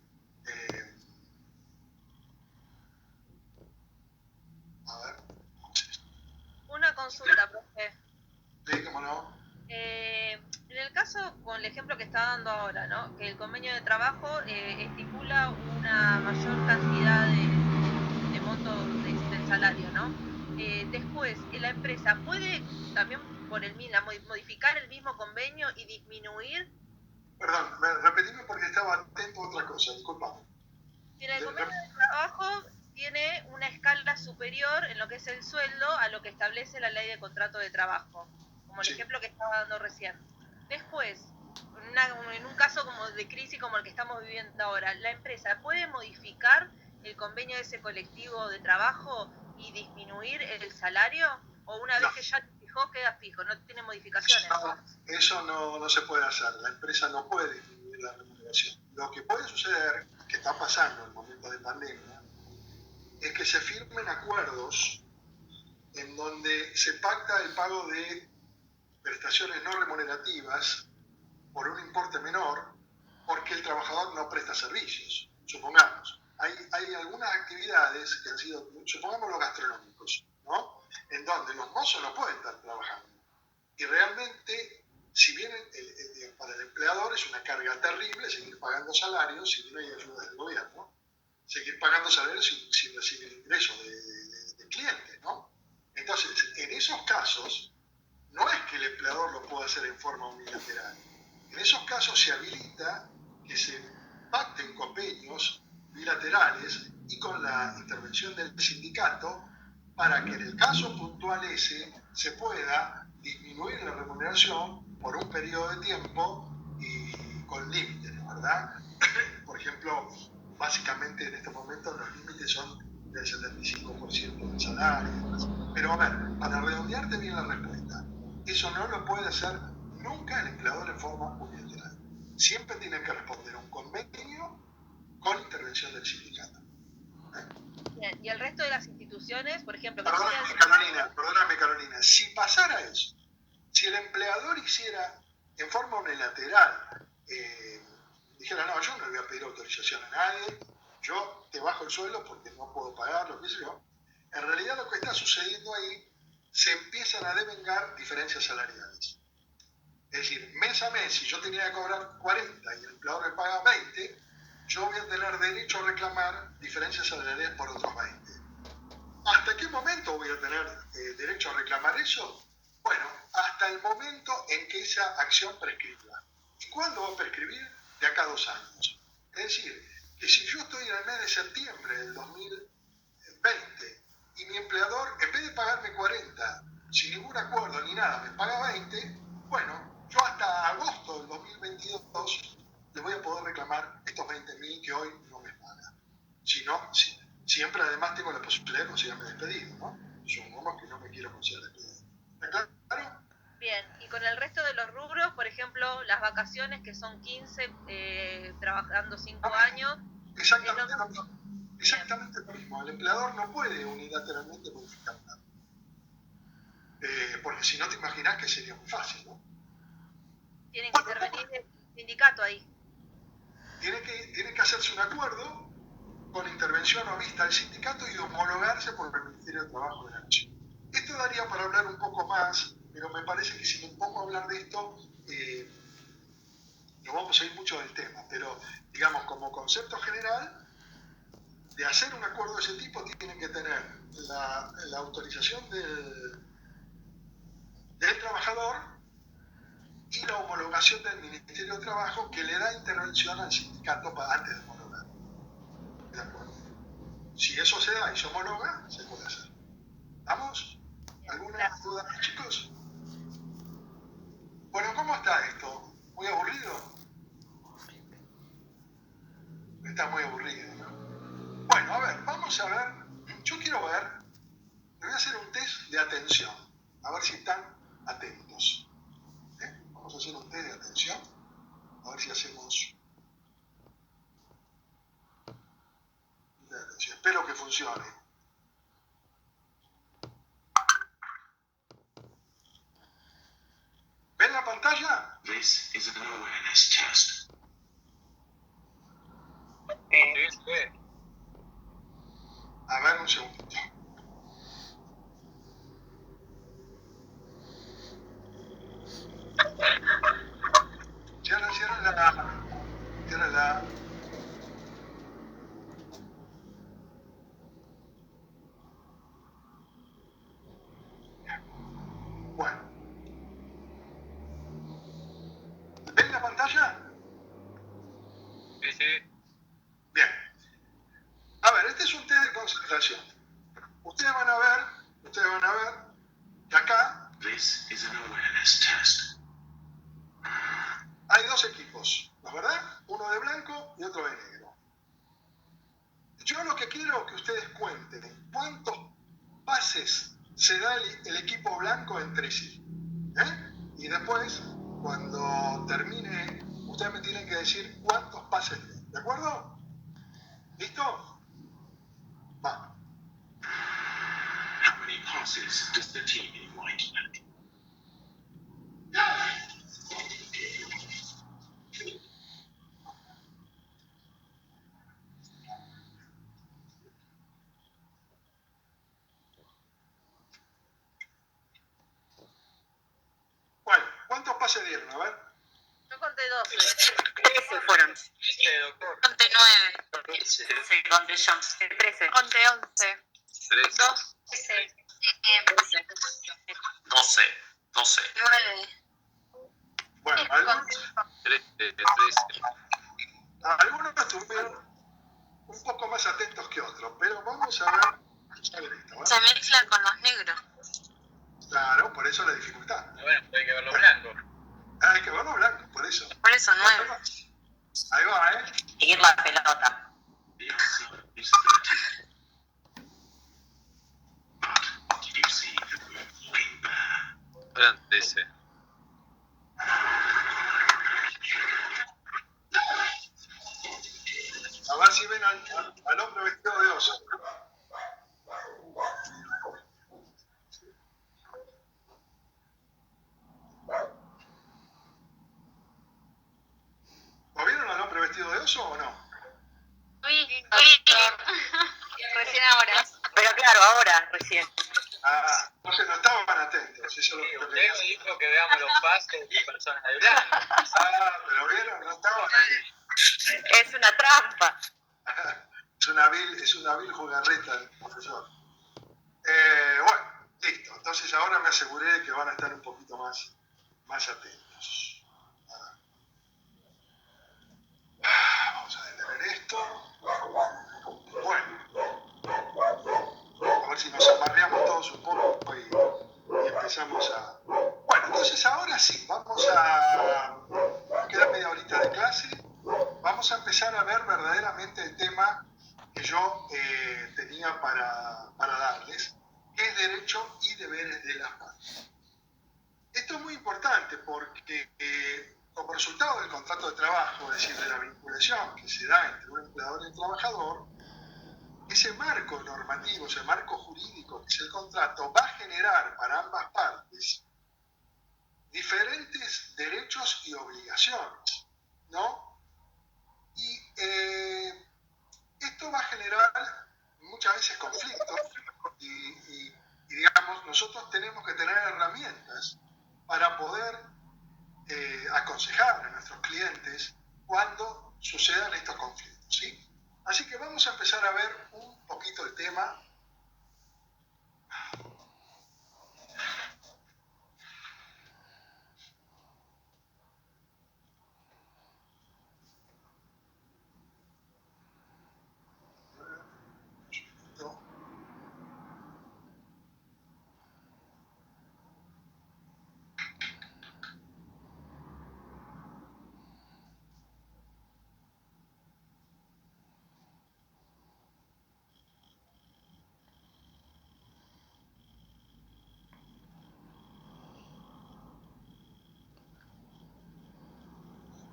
a ver. Una consulta, profe. Sí, cómo no. En el caso, con el ejemplo que está dando ahora, ¿no? Que el convenio de trabajo estipula una mayor cantidad de monto del salario, ¿no? Después, la empresa puede también modificar el mismo convenio y disminuir. Perdón, repetime porque estaba atento a otra cosa, disculpame. Si en el convenio de trabajo tiene una escala superior en lo que es el sueldo a lo que establece la ley de contrato de trabajo, como el ejemplo que estaba dando recién. Después, en un caso como de crisis como el que estamos viviendo ahora, ¿la empresa puede modificar el convenio de ese colectivo de trabajo y disminuir el salario? ¿O una vez que ya fijó, queda fijo, no tiene modificaciones? Eso no se puede hacer. La empresa no puede disminuir la remuneración. Lo que puede suceder, que está pasando en el momento de pandemia, es que se firmen acuerdos en donde se pacta el pago de prestaciones no remunerativas por un importe menor porque el trabajador no presta servicios. Supongamos, hay algunas actividades que han sido, supongamos los gastronómicos, ¿no? En donde los mozos no pueden estar trabajando. Y realmente, si bien para el empleador es una carga terrible seguir pagando salarios, si no hay ayudas del gobierno, seguir pagando salarios sin recibir ingresos de clientes, ¿no? Entonces, en esos casos, no es que el empleador lo pueda hacer en forma unilateral. En esos casos se habilita que se pacten convenios bilaterales y con la intervención del sindicato para que en el caso puntual ese se pueda disminuir la remuneración por un periodo de tiempo y con límites, ¿verdad? Por ejemplo, básicamente en estos momentos los límites son del 75% del salario. Pero a ver, para redondearte bien la respuesta, eso no lo puede hacer nunca el empleador en forma unilateral. Siempre tiene que responder a un convenio con intervención del sindicato. Bien. Y el resto de las instituciones, por ejemplo, Perdóname, Carolina, si pasara eso, si el empleador hiciera en forma unilateral, dijera, no, yo no le voy a pedir autorización a nadie, yo te bajo el sueldo porque no puedo pagar, lo que sé yo, en realidad lo que está sucediendo ahí, se empiezan a devengar diferencias salariales. Es decir, mes a mes, si yo tenía que cobrar 40 y el empleador me paga 20, yo voy a tener derecho a reclamar diferencias salariales por otros 20. ¿Hasta qué momento voy a tener derecho a reclamar eso? Bueno, hasta el momento en que esa acción prescriba. ¿Y cuándo va a prescribir? De acá a 2 años. Es decir, que si yo estoy en el mes de septiembre del 2020 y mi empleador, en vez de pagarme 40, sin ningún acuerdo ni nada, me paga 20, bueno, yo hasta agosto del 2022 le voy a poder reclamar estos 20.000 que hoy no me pagan. Si no, siempre además tengo la posibilidad de considerarme despedido, ¿no? Supongamos que no me quiero considerar despedido. ¿Está claro? bien, y con el resto de los rubros, por ejemplo, las vacaciones, que son 15, trabajando 5 años. Exactamente lo mismo. Exactamente lo mismo. El empleador no puede unilateralmente modificar nada. Porque si no te imaginas que sería muy fácil, ¿no? Tiene que intervenir el sindicato ahí. Tiene que hacerse un acuerdo con intervención o vista del sindicato y homologarse por el Ministerio de Trabajo de la Nación. Esto daría para hablar un poco más, pero me parece que si me pongo a hablar de esto, nos vamos a ir mucho del tema. Pero, digamos, como concepto general, de hacer un acuerdo de ese tipo, tienen que tener la autorización del trabajador y la homologación del Ministerio de Trabajo, que le da intervención al sindicato antes de homologar. ¿De acuerdo? Si eso se da y se homologa, se puede hacer. ¿Vamos? ¿Alguna duda, chicos? Bueno, ¿cómo está esto? ¿Muy aburrido? Está muy aburrido, ¿no? Bueno, a ver, vamos a ver. Yo quiero ver, le voy a hacer un test de atención, a ver si están atentos. Vamos a hacer un test de atención, a ver si hacemos de atención. Espero que funcione. ¿Ven la pantalla? This is an awareness test. A ver, un segundito. Cierra. Bueno. ¿Ven la pantalla? Sí. Bien. A ver, este es un test de concentración. Ustedes van a ver que acá This is an awareness test. hay 2 equipos, ¿no es verdad? Uno de blanco y otro de negro. Yo lo que quiero que ustedes cuenten cuántos pases se da el equipo blanco entre sí. Y después, cuando termine, ustedes me tienen que decir cuántos pases ven. ¿De acuerdo? ¿Listo? Va. How many passes does the team in white make? Bueno, ¿cuántos pases dieron? A ver. Yo conté 12. 13 fueron. Doctor. Conté 9. Sí, conté yo. 13. Conté 11. 12. 12. 9. Bueno, algunos estuvieron un poco más atentos que otros, pero vamos a ver esto. ¿Eh? Se mezcla con los negros. Claro, por eso la dificultad. Bueno, hay que verlo blanco. Hay que verlo blanco, por eso. Por eso 9. Ahí va, Seguir la pelota. The answer is 30. But did you see the moving bear? Eran 13. novedoso o no? Sí, recién ahora. Pero claro, ahora, recién. Entonces no estaban atentos. Eso es lo que Usted me dijo que veamos los pases de personas de blanco. pero vieron, no estaban atentos. Es una trampa. Es una vil jugarreta el profesor. Bueno, listo. Entonces ahora me aseguré de que van a estar un poquito más atentos. Vamos a detener esto. Bueno, a ver si nos amarreamos todos un poco y empezamos a... Bueno, entonces ahora sí, vamos a... Queda media horita de clase. Vamos a empezar a ver verdaderamente el tema que yo tenía para darles, que es derecho y deberes de las partes. Esto es muy importante porque como resultado del contrato de trabajo, es decir, de la vinculación que se da entre un empleador y un trabajador, ese marco normativo, ese marco jurídico que es el contrato, va a generar para ambas partes diferentes derechos y obligaciones, ¿no? Y esto va a generar muchas veces conflictos y digamos, nosotros tenemos que tener herramientas para poder aconsejar a nuestros clientes cuando sucedan estos conflictos, ¿sí? Así que vamos a empezar a ver un poquito el tema.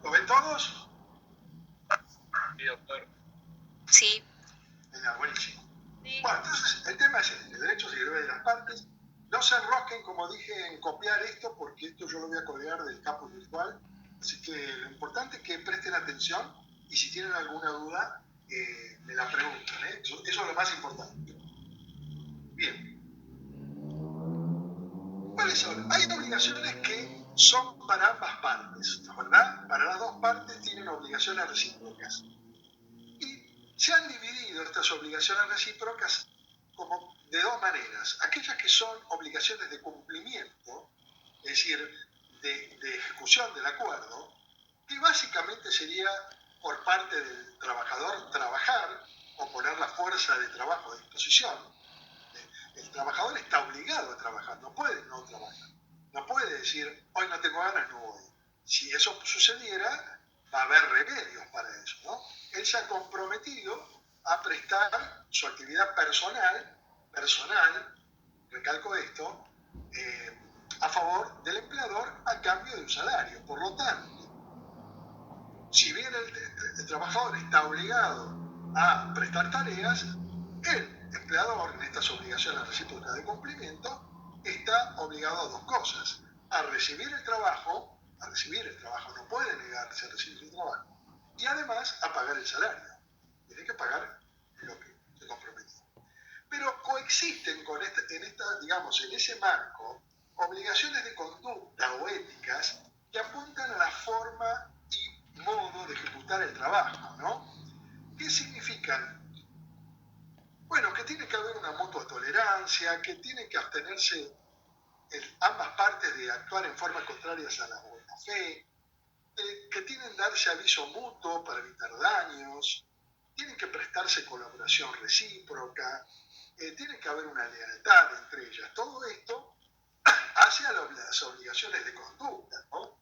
¿Lo ven todos? Sí, doctor. Sí. Venga, buenísimo. Sí. Bueno, entonces el tema es el derechos y deberes de las partes. No se enrosquen, como dije, en copiar esto, porque esto yo lo voy a colgar del campo virtual. Así que lo importante es que presten atención y si tienen alguna duda, me la preguntan, ¿eh? Eso es lo más importante. Bien. ¿Cuáles son? Hay obligaciones que son para ambas partes, ¿no? ¿Verdad? Para las dos partes tienen obligaciones recíprocas. Y se han dividido estas obligaciones recíprocas como de dos maneras. Aquellas que son obligaciones de cumplimiento, es decir, de ejecución del acuerdo, que básicamente sería por parte del trabajador trabajar o poner la fuerza de trabajo a disposición. El trabajador está obligado a trabajar, no puede no trabajar. No puede decir, hoy no tengo ganas, no voy. Si eso sucediera, va a haber remedios para eso, ¿no? Él se ha comprometido a prestar su actividad personal, recalco esto, a favor del empleador a cambio de un salario. Por lo tanto, si bien el trabajador está obligado a prestar tareas, el empleador, en estas obligaciones recíprocas de cumplimiento, está obligado a dos cosas: a recibir el trabajo, no puede negarse a recibir el trabajo, y además a pagar el salario. Tiene que pagar lo que se comprometió. Pero coexisten en ese marco, obligaciones de conducta o éticas que apuntan a la forma y modo de ejecutar el trabajo, ¿no? ¿Qué significan? Bueno, que tiene que haber una mutua tolerancia, que tiene que abstenerse ambas partes de actuar en formas contrarias a la buena fe, que tienen que darse aviso mutuo para evitar daños, tienen que prestarse colaboración recíproca, tiene que haber una lealtad entre ellas. Todo esto hacia las obligaciones de conducta, ¿no?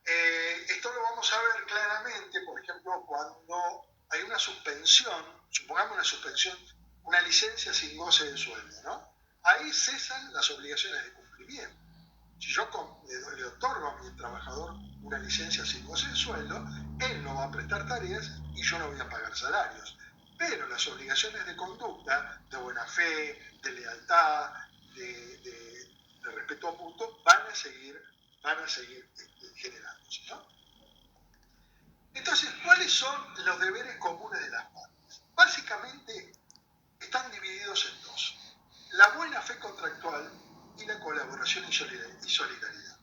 Esto lo vamos a ver claramente, por ejemplo, cuando hay una suspensión, supongamos una suspensión, una licencia sin goce de sueldo, ¿no? Ahí cesan las obligaciones de cumplimiento. Si yo le otorgo a mi trabajador una licencia sin goce de sueldo, él no va a prestar tareas y yo no voy a pagar salarios. Pero las obligaciones de conducta, de buena fe, de lealtad, de respeto mutuo, van a seguir generándose, ¿no? Entonces, ¿cuáles son los deberes comunes de las partes? Básicamente están divididos en dos: la buena fe contractual y la colaboración y solidaridad.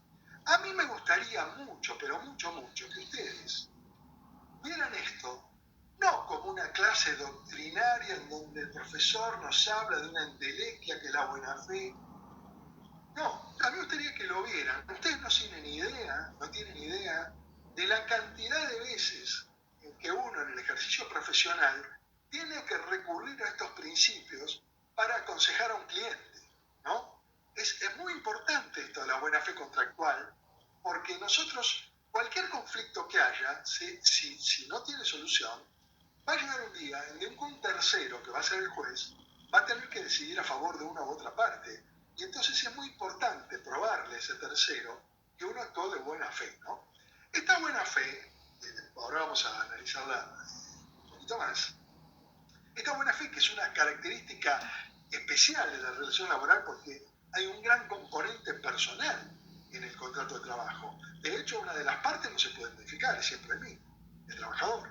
A mí me gustaría mucho, pero mucho, mucho, que ustedes vieran esto no como una clase doctrinaria en donde el profesor nos habla de una entelequia que es la buena fe. No, a mí me gustaría que lo vieran. Ustedes no tienen idea de la cantidad de veces en que uno en el ejercicio profesional tiene que recurrir a estos principios para aconsejar a un cliente, ¿no? Es muy importante esto de la buena fe contractual, porque nosotros, cualquier conflicto que haya, si no tiene solución, va a llegar un día en que un tercero, que va a ser el juez, va a tener que decidir a favor de una u otra parte. Y entonces es muy importante probarle a ese tercero que uno actuó de buena fe, ¿no? Esta buena fe, ahora vamos a analizarla un poquito más. Esta buena fe, que es una característica especial de la relación laboral, porque hay un gran componente personal en el contrato de trabajo. De hecho, una de las partes no se puede modificar, es siempre el trabajador.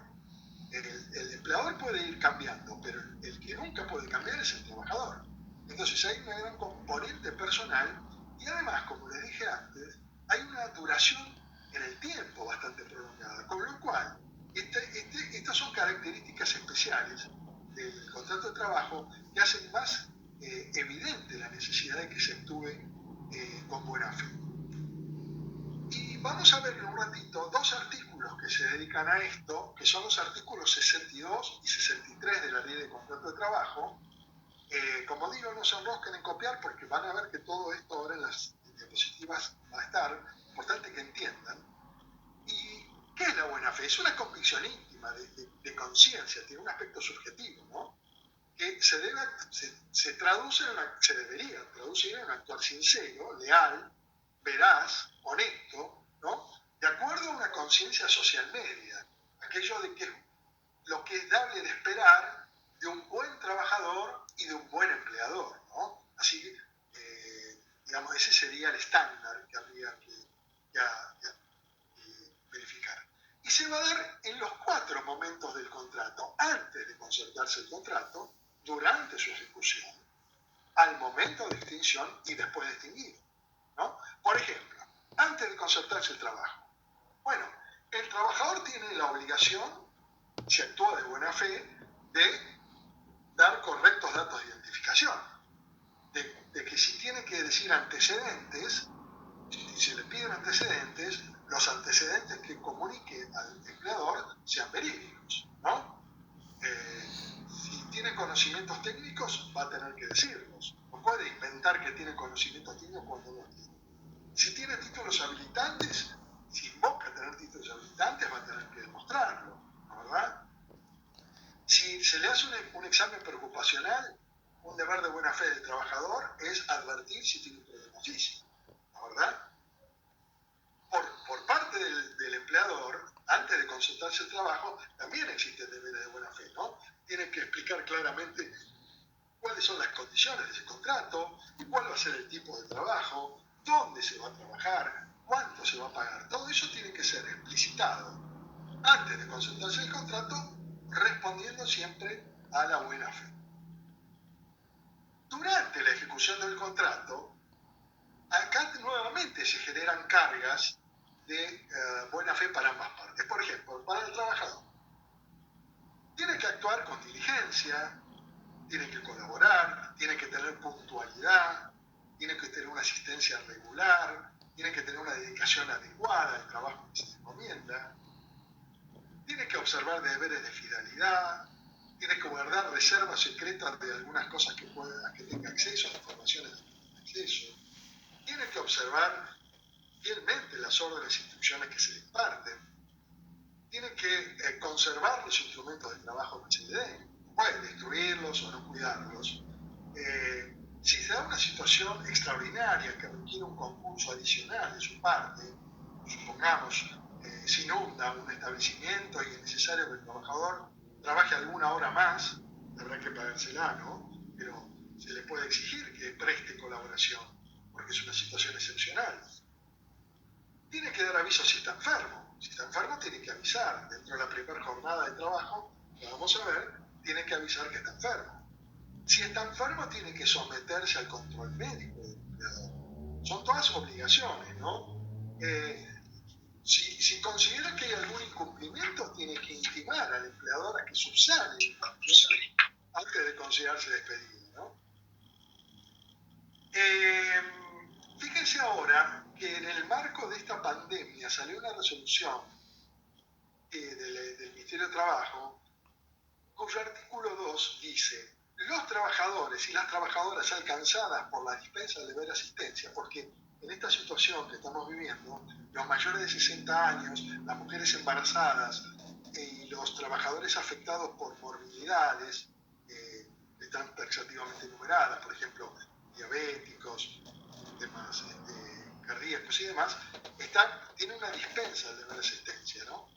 El empleador puede ir cambiando, pero el que nunca puede cambiar es el trabajador. Entonces hay una gran componente personal y además, como les dije antes, hay una duración en el tiempo bastante prolongada, con lo cual estas son características especiales del contrato de trabajo que hacen más evidente la necesidad de que se actúe con buena fe. Y vamos a ver en un ratito dos artículos que se dedican a esto, que son los artículos 62 y 63 de la Ley de Contrato de Trabajo. Como digo, no se enrosquen en copiar porque van a ver que todo esto ahora en las diapositivas va a estar. Importante que entiendan. ¿Y qué es la buena fe? Es una convicción íntima de conciencia, tiene un aspecto subjetivo, ¿no? Que se debería traducir en actuar sincero, leal, veraz, honesto, ¿no? De acuerdo a una conciencia social media, aquello de que lo que es dable de esperar de un buen trabajador y de un buen empleador, ¿no? Así, digamos, ese sería el estándar que habría que verificar. Y se va a dar en los 4 momentos del contrato: antes de concertarse el contrato, durante su ejecución, al momento de extinción y después de extinguido, ¿no? Por ejemplo, antes de concertarse el trabajo. Bueno, el trabajador tiene la obligación, si actúa de buena fe, de dar correctos datos de identificación, de que si tiene que decir antecedentes, si se le piden antecedentes, los antecedentes que comunique al empleador sean verídicos, ¿no? Si tiene conocimientos técnicos, va a tener que decirlos. No puede inventar que tiene conocimientos técnicos cuando no tiene. Si tiene títulos habilitantes, si invoca tener títulos habilitantes, va a tener que demostrarlo, ¿no? ¿Verdad? Si se le hace un examen preocupacional, un deber de buena fe del trabajador es advertir si tiene un problema físico, ¿no? ¿Verdad? Por parte del empleador, antes de consultarse el trabajo, también existen deberes de buena fe, ¿no? Tiene que explicar claramente cuáles son las condiciones de ese contrato, cuál va a ser el tipo de trabajo, dónde se va a trabajar, cuánto se va a pagar. Todo eso tiene que ser explicitado antes de consultarse el contrato, respondiendo siempre a la buena fe. Durante la ejecución del contrato, acá nuevamente se generan cargas de buena fe para ambas partes. Por ejemplo, para el trabajador, tiene que actuar con diligencia, tiene que colaborar, tiene que tener puntualidad, tiene que tener una asistencia regular, tiene que tener una dedicación adecuada al trabajo que se le encomienda, tiene que observar deberes de fidelidad, tiene que guardar reservas secretas de algunas cosas que tenga acceso, a informaciones que tenga acceso, tiene que observar fielmente las órdenes e instrucciones que se le imparten, tiene que conservar los instrumentos de trabajo que se le den, no puede destruirlos o no cuidarlos. Si se da una situación extraordinaria que requiere un concurso adicional de su parte, supongamos, se inunda un establecimiento y es necesario que el trabajador trabaje alguna hora más, habrá que pagársela, ¿no? Pero se le puede exigir que preste colaboración, porque es una situación excepcional. Tiene que dar aviso si está enfermo. Si está enfermo, tiene que avisar. Dentro de la primera jornada de trabajo, que vamos a ver, tiene que avisar que está enfermo. Si está enfermo, tiene que someterse al control médico del empleador. Son todas obligaciones, ¿no? Si considera que hay algún incumplimiento, tiene que intimar al empleador a que subsane el incumplimiento antes de considerarse despedido, ¿no? Fíjense ahora que en el marco de esta pandemia salió una resolución del Ministerio de Trabajo, cuyo artículo 2 dice: los trabajadores y las trabajadoras alcanzadas por la dispensa de deber asistencia, porque en esta situación que estamos viviendo, los mayores de 60 años, las mujeres embarazadas y los trabajadores afectados por morbilidades que están taxativamente numeradas, por ejemplo, diabéticos, temas cardíacos y demás, tienen una dispensa de deber asistencia, ¿no?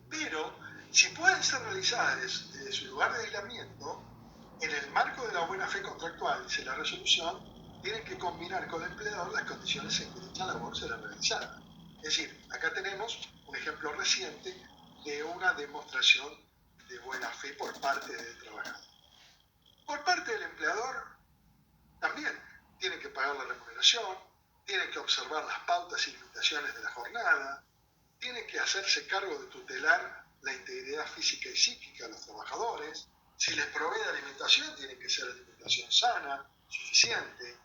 Pero si pueden ser realizadas desde su lugar de aislamiento, en el marco de la buena fe contractual, dice la resolución, tienen que combinar con el empleador las condiciones en que dicha labor será realizada. Es decir, acá tenemos un ejemplo reciente de una demostración de buena fe por parte del trabajador. Por parte del empleador, también tiene que pagar la remuneración, tiene que observar las pautas y limitaciones de la jornada, tiene que hacerse cargo de tutelar la integridad física y psíquica de los trabajadores. Si les provee de alimentación, tiene que ser alimentación sana, suficiente.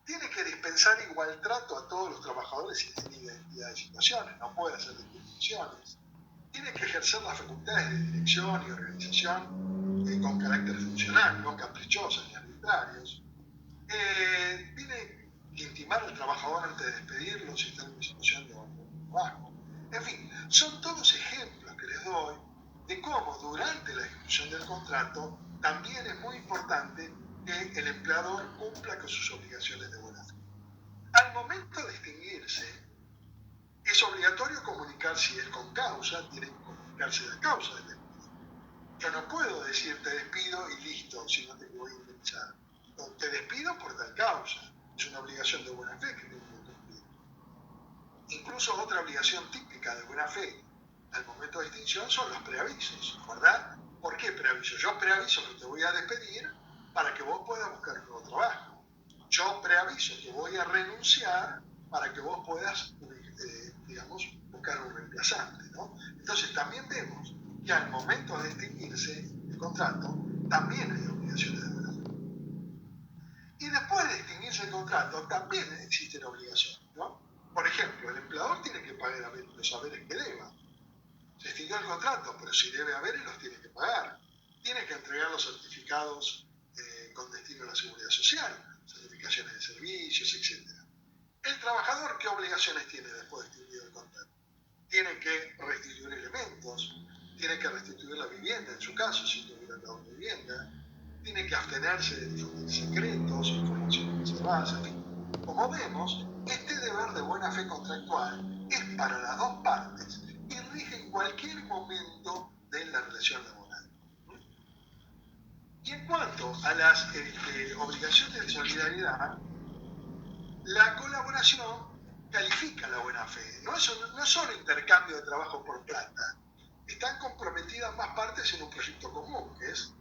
Tiene que dispensar igual trato a todos los trabajadores sin identidad de situaciones, no puede hacer distinciones. Tiene que ejercer las facultades de dirección y organización con carácter funcional, no caprichosos ni arbitrarios. Tiene que intimar al trabajador antes de despedirlo si está en una situación de trabajo. En fin, son todos ejemplos que les doy de cómo durante la ejecución del contrato también es muy importante que el empleador cumpla con sus obligaciones de buena fe. Al momento de extinguirse, es obligatorio comunicar si es con causa, tiene que comunicarse la causa del despido. Yo no puedo decir te despido y listo, si no te voy a indemnizar. No, te despido por tal causa. Es una obligación de buena fe que tengo que cumplir. Incluso otra obligación típica de buena fe al momento de extinción son los preavisos, ¿verdad? ¿Por qué preaviso? Yo preaviso que te voy a despedir para que vos puedas buscar un nuevo trabajo. Yo preaviso que voy a renunciar para que vos puedas, buscar un reemplazante, ¿no? Entonces también vemos que al momento de extinguirse el contrato, también hay obligaciones de buena fe. Y después de extinguirse el contrato, también existen obligaciones, ¿no? Por ejemplo, el empleador tiene que pagar los haberes que deba. Se extinguió el contrato, pero si debe haberes, los tiene que pagar. Tiene que entregar los certificados con destino a la seguridad social, certificaciones de servicios, etc. El trabajador, ¿qué obligaciones tiene después de extinguido el contrato? Tiene que restituir elementos, tiene que restituir la vivienda, en su caso, si tuviera una vivienda, tiene que abstenerse de difundir secretos, información reservada, en fin. Como vemos, este deber de buena fe contractual es para las dos partes y rige en cualquier momento de la relación laboral. Y en cuanto a las obligaciones de solidaridad, la colaboración califica la buena fe. No es solo intercambio de trabajo por plata. Están comprometidas más partes en un proyecto común, que es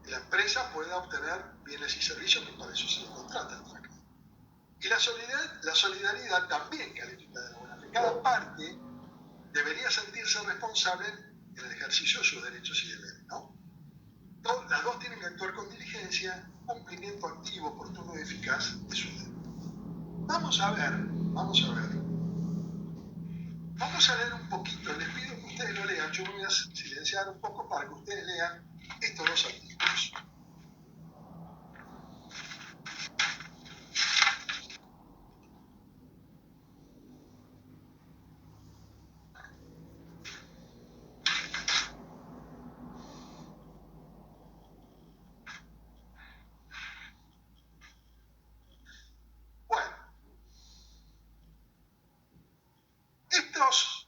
que la empresa pueda obtener bienes y servicios que para eso se le contrata. Y la solidaridad también califica de la buena fe. Cada parte debería sentirse responsable en el ejercicio de sus derechos y deberes, ¿no? Las dos tienen que actuar con diligencia, cumplimiento activo, oportuno y eficaz de sus deberes. Vamos a leer un poquito, les pido que ustedes lo lean, yo voy a silenciar un poco para que ustedes lean estos dos artículos.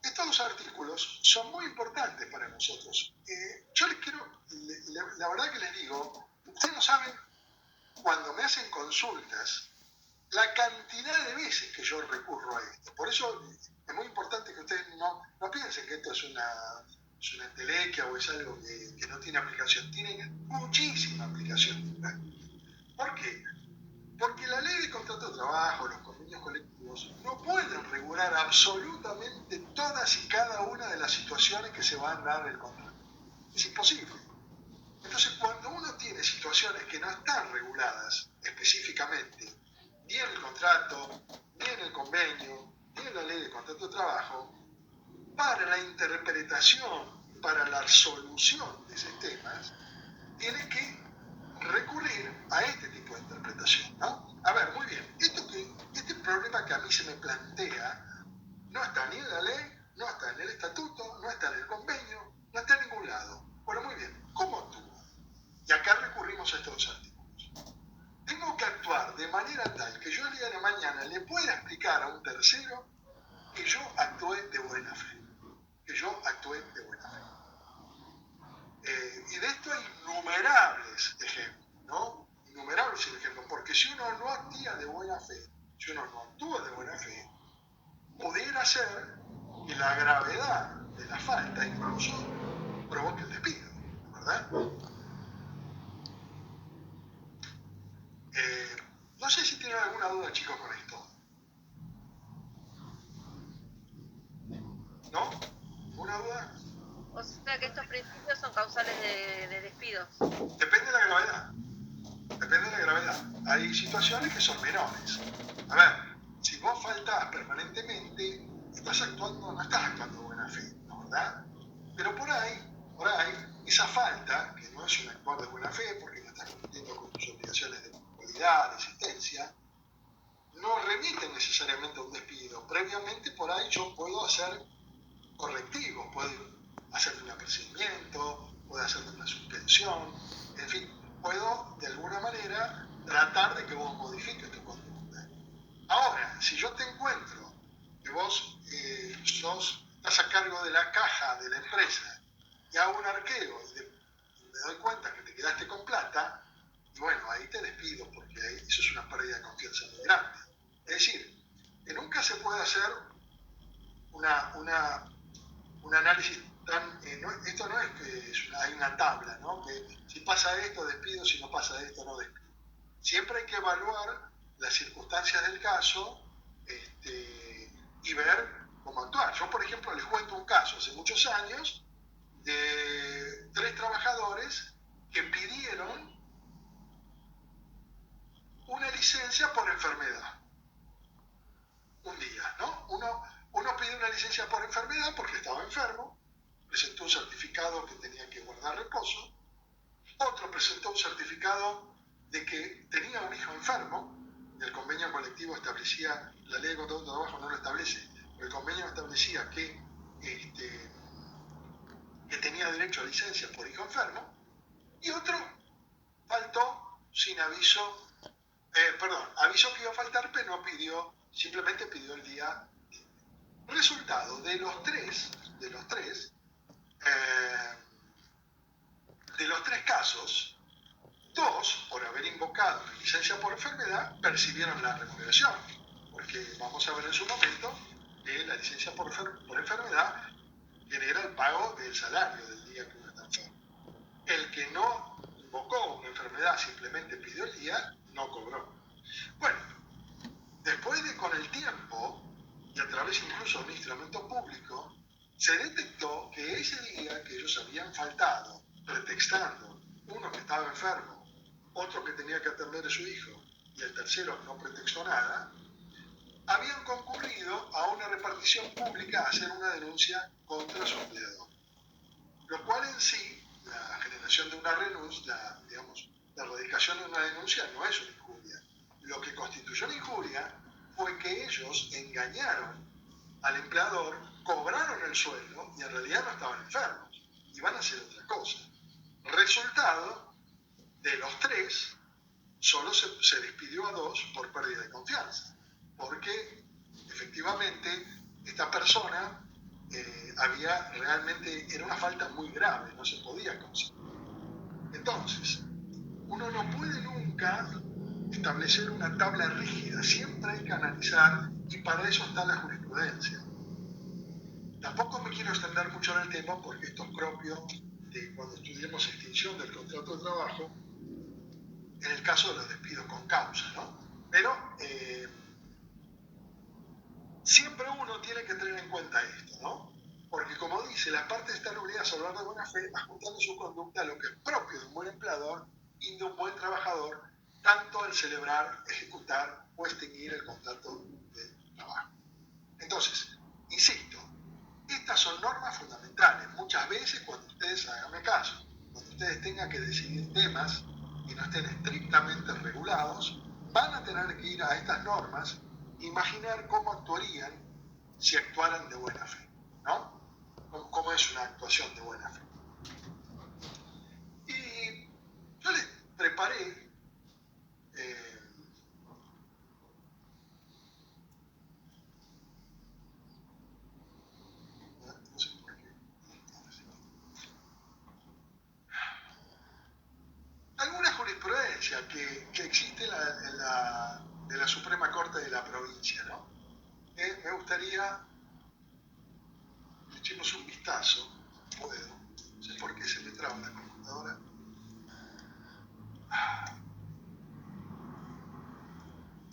Estos dos artículos son muy importantes para nosotros. Yo les quiero, la verdad que les digo, ustedes no saben, cuando me hacen consultas, la cantidad de veces que yo recurro a esto. Por eso es muy importante que ustedes no piensen que esto es una entelequia o es algo que no tiene aplicación. Tiene muchísima aplicación. ¿Por qué? Porque la ley de contrato de trabajo, los convenios colectivos, no pueden regular absolutamente todas y cada una de las situaciones que se van a dar en el contrato. Es imposible. Entonces, cuando uno tiene situaciones que no están reguladas específicamente, ni en el contrato, ni en el convenio, ni en la ley de contrato de trabajo, para la interpretación, para la solución de esos temas, tiene que recurrir a este tipo de interpretación, ¿no? A ver, muy bien, este problema que a mí se me plantea no está ni en la ley, no está en el estatuto, no está en el convenio, no está en ningún lado. Bueno, muy bien, ¿cómo actúo? Y acá recurrimos a estos dos artículos. Tengo que actuar de manera tal que yo el día de mañana le pueda explicar a un tercero que yo actué de buena fe. Que yo actué de buena fe. Y de esto hay innumerables ejemplos, ¿no? Innumerables ejemplos, porque si uno no actúa de buena fe, pudiera ser que la gravedad de la falta incluso provoque el despido, ¿verdad? No sé si tienen alguna duda, chicos, con esto. ¿No? ¿Alguna duda? O sea que estos principios son causales de despidos. Depende de la gravedad. Hay situaciones que son menores. A ver, si vos faltás permanentemente, no estás actuando de buena fe, ¿no? ¿Verdad? Pero por ahí, esa falta, que no es un actuar de buena fe, porque no estás cumpliendo con tus obligaciones de puntualidad, de existencia, no remite necesariamente a un despido. Previamente, por ahí yo puedo hacer correctivos, puedo hacer un apercibimiento, puedo hacer una suspensión, en fin, puedo de alguna manera tratar de que vos modifiques tu conducta. Ahora, si yo te encuentro que vos estás a cargo de la caja de la empresa y hago un arqueo y me doy cuenta que te quedaste con plata, y bueno, ahí te despido porque eso es una pérdida de confianza muy grande. Es decir, que nunca se puede hacer un análisis tan... esto no es que hay una tabla, ¿no? Que si pasa esto, despido, si no pasa esto, no despido. Siempre hay que evaluar las circunstancias del caso y ver cómo actuar. Yo, por ejemplo, les cuento un caso hace muchos años de 3 trabajadores que pidieron una licencia por enfermedad. Un día, ¿no? Uno pidió una licencia por enfermedad porque estaba enfermo, presentó un certificado que tenía que guardar reposo, otro presentó un certificado de que tenía un hijo enfermo, y el convenio colectivo establecía, la ley de contrato de trabajo no lo establece, pero el convenio establecía que tenía derecho a licencia por hijo enfermo, y otro faltó sin aviso, avisó que iba a faltar, pero no pidió, simplemente pidió el día. Resultado, de los tres casos, 2, por haber invocado la licencia por enfermedad, percibieron la remuneración, porque vamos a ver en su momento que la licencia por enfermedad genera el pago del salario del día que uno está enfermo. El que no invocó una enfermedad, simplemente pidió el día, no cobró. Bueno, después con el tiempo, y a través incluso de un instrumento público, se detectó que ese día que ellos habían faltado, pretextando uno que estaba enfermo, otro que tenía que atender a su hijo, y el tercero no pretextó nada, habían concurrido a una repartición pública a hacer una denuncia contra su empleador. Lo cual en sí, la generación de una renuncia, la erradicación de una denuncia no es una injuria. Lo que constituyó una injuria fue que ellos engañaron al empleador, cobraron el sueldo y en realidad no estaban enfermos, iban a hacer otra cosa. Resultado, de los 3, solo se despidió a 2 por pérdida de confianza, porque efectivamente esta persona era una falta muy grave, no se podía conseguir. Entonces, uno no puede nunca establecer una tabla rígida, siempre hay que analizar y para eso está la jurisprudencia. Tampoco me quiero extender mucho en el tema porque esto es propio de cuando estudiemos extinción del contrato de trabajo en el caso de los despidos con causa, ¿no? Pero siempre uno tiene que tener en cuenta esto, ¿no? Porque como dice, las partes están obligadas a hablar de buena fe, ajustando su conducta a lo que es propio de un buen empleador y de un buen trabajador, tanto al celebrar, ejecutar o extinguir el contrato de trabajo. Entonces, insisto, estas son normas fundamentales. Muchas veces cuando ustedes, háganme caso, cuando ustedes tengan que decidir temas que no estén estrictamente regulados, van a tener que ir a estas normas e imaginar cómo actuarían si actuaran de buena fe, ¿no? ¿Cómo es una actuación de buena fe? Y yo les preparé no sé por qué, alguna jurisprudencia que existe de la Suprema Corte de la provincia, ¿no? Me gustaría que le echemos un vistazo, puedo, no sé por qué se me traba la computadora.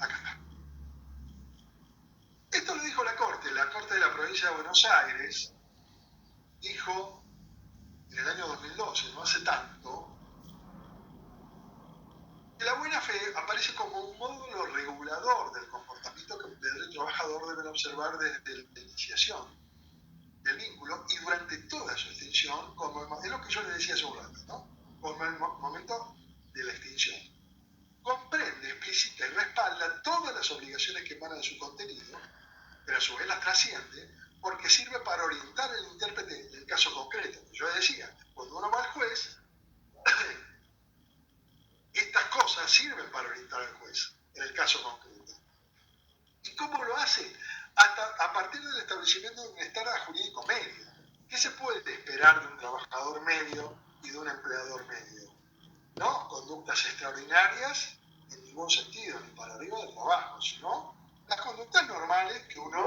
Acá está. Esto lo dijo la Corte de la provincia de Buenos Aires, dijo en el año 2012, no hace tanto, que la buena fe aparece como un módulo regulador del comportamiento que un empleador y trabajador deben observar desde la iniciación del vínculo y durante toda su extinción, es lo que yo les decía hace un rato, ¿no? Como el momento de la extinción. Comprende, explicita y respalda todas las obligaciones que emanan de su contenido, pero a su vez las trasciende porque sirve para orientar al intérprete en el caso concreto. Yo decía, cuando uno va al juez, estas cosas sirven para orientar al juez en el caso concreto. ¿Y cómo lo hace? A partir del establecimiento de un estándar jurídico medio. ¿Qué se puede esperar de un trabajador medio y de un empleador medio? No conductas extraordinarias en ningún sentido, ni para arriba del trabajo, sino las conductas normales que uno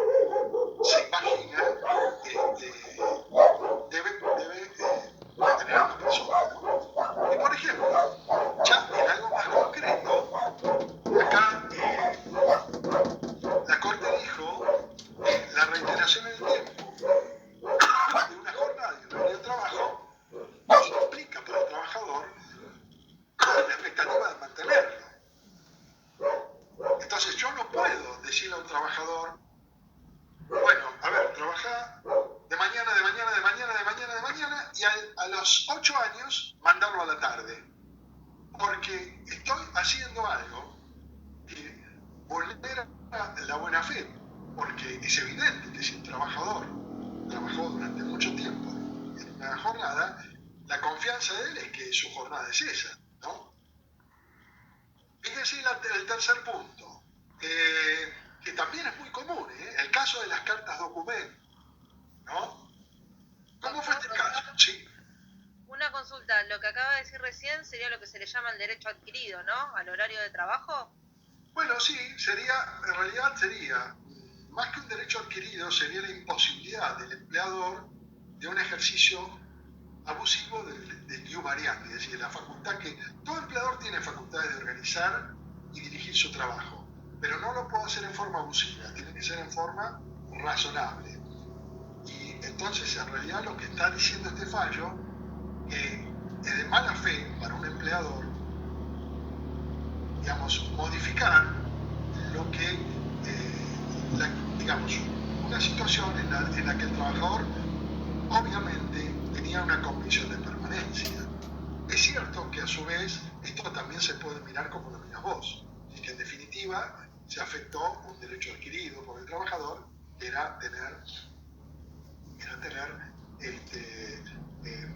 se imagina debe tener una persona, ¿no? Y por ejemplo, ya en algo más concreto, acá la Corte dijo que la reiteración en el tiempo de una jornada y un horario de trabajo implica para el trabajador la expectativa de mantenerlo. Entonces yo no puedo decirle a un trabajador, bueno, a ver, trabaja de mañana y a los 8 años mandarlo a la tarde. Porque estoy haciendo algo que vulnera la buena fe. Porque es evidente que si un trabajador trabajó durante mucho tiempo en una jornada, la confianza de él es que su jornada es esa, ¿no? Fíjense el tercer punto, que también es muy común, el caso de las cartas documento, ¿no? ¿Cómo fue este caso? Sí. Una consulta, lo que acaba de decir recién sería lo que se le llama el derecho adquirido, ¿no? Al horario de trabajo. Bueno, sí, en realidad sería, más que un derecho adquirido, sería la imposibilidad del empleador de un ejercicio abusivo del ius variandi, es decir, la facultad que todo empleador tiene facultades de organizar y dirigir su trabajo, pero no lo puede hacer en forma abusiva, tiene que ser en forma razonable. Y entonces, en realidad, lo que está diciendo este fallo que es de mala fe para un empleador, digamos, modificar lo que, digamos, una situación en la que el trabajador obviamente tenía una convicción de permanencia. Es cierto que a su vez esto también se puede mirar como lo miras vos, y que en definitiva se afectó un derecho adquirido por el trabajador, que era tener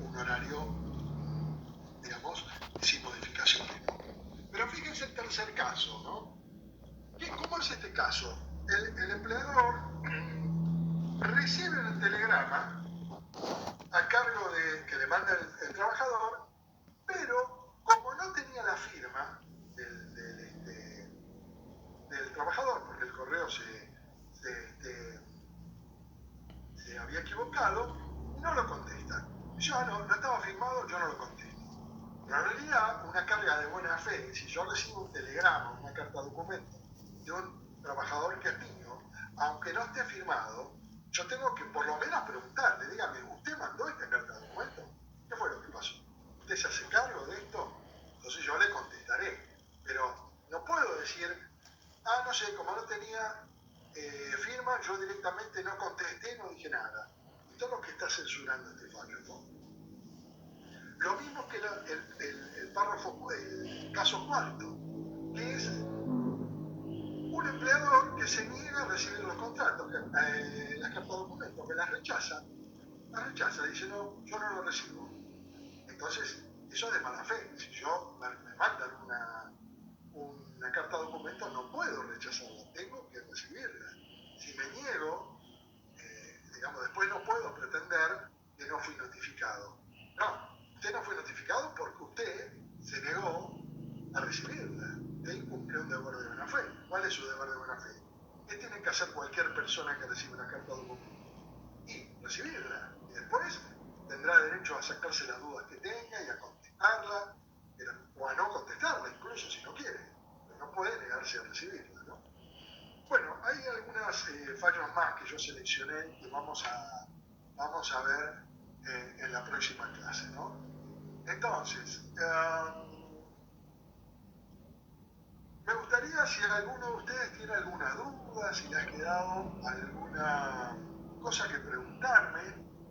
un horario, digamos, sin modificaciones. Pero fíjense el tercer caso, ¿no? ¿Cómo es este caso? El empleador recibe el telegrama a cargo de que le manda el trabajador, pero como no tenía la firma del trabajador, porque el correo firmado y no lo contestan. Y yo, no estaba firmado, yo no lo contesto. Pero en realidad, una carga de buena fe, si yo recibo un telegrama, una carta documento de un trabajador que es mío, aunque no esté firmado, yo tengo que por lo menos preguntarle, dígame, ¿usted mandó esta carta documento? ¿Qué fue lo que pasó? ¿Usted se hace cargo de esto? Entonces yo le contestaré. Pero no puedo decir, no sé, como no tenía firma, yo directamente no contesté, no dije nada. Esto es lo que está censurando este fallo, ¿no? Lo mismo que el párrafo, el caso cuarto, que es un empleador que se niega a recibir los contratos, las cartas de documentos, que las rechaza, dice, no, yo no lo recibo. Entonces, eso es de mala fe. Si yo me mandan una carta de documento, no puedo rechazarla, tengo que recibirla. Si me niego, digamos, después no puedo pretender que no fui notificado. No, usted no fue notificado porque usted se negó a recibirla. Usted incumplió un deber de buena fe. ¿Cuál es su deber de buena fe? ¿Qué tiene que hacer cualquier persona que recibe una carta de documento? Y recibirla. Y después tendrá derecho a sacarse las dudas que tenga y a contestarla, o a no contestarla incluso si no quiere. Pero no puede negarse a recibirla, ¿no? Bueno, hay algunos fallos más que yo seleccioné que vamos a ver en la próxima clase, ¿no? Entonces, me gustaría si alguno de ustedes tiene alguna duda, si le ha quedado alguna cosa que preguntarme,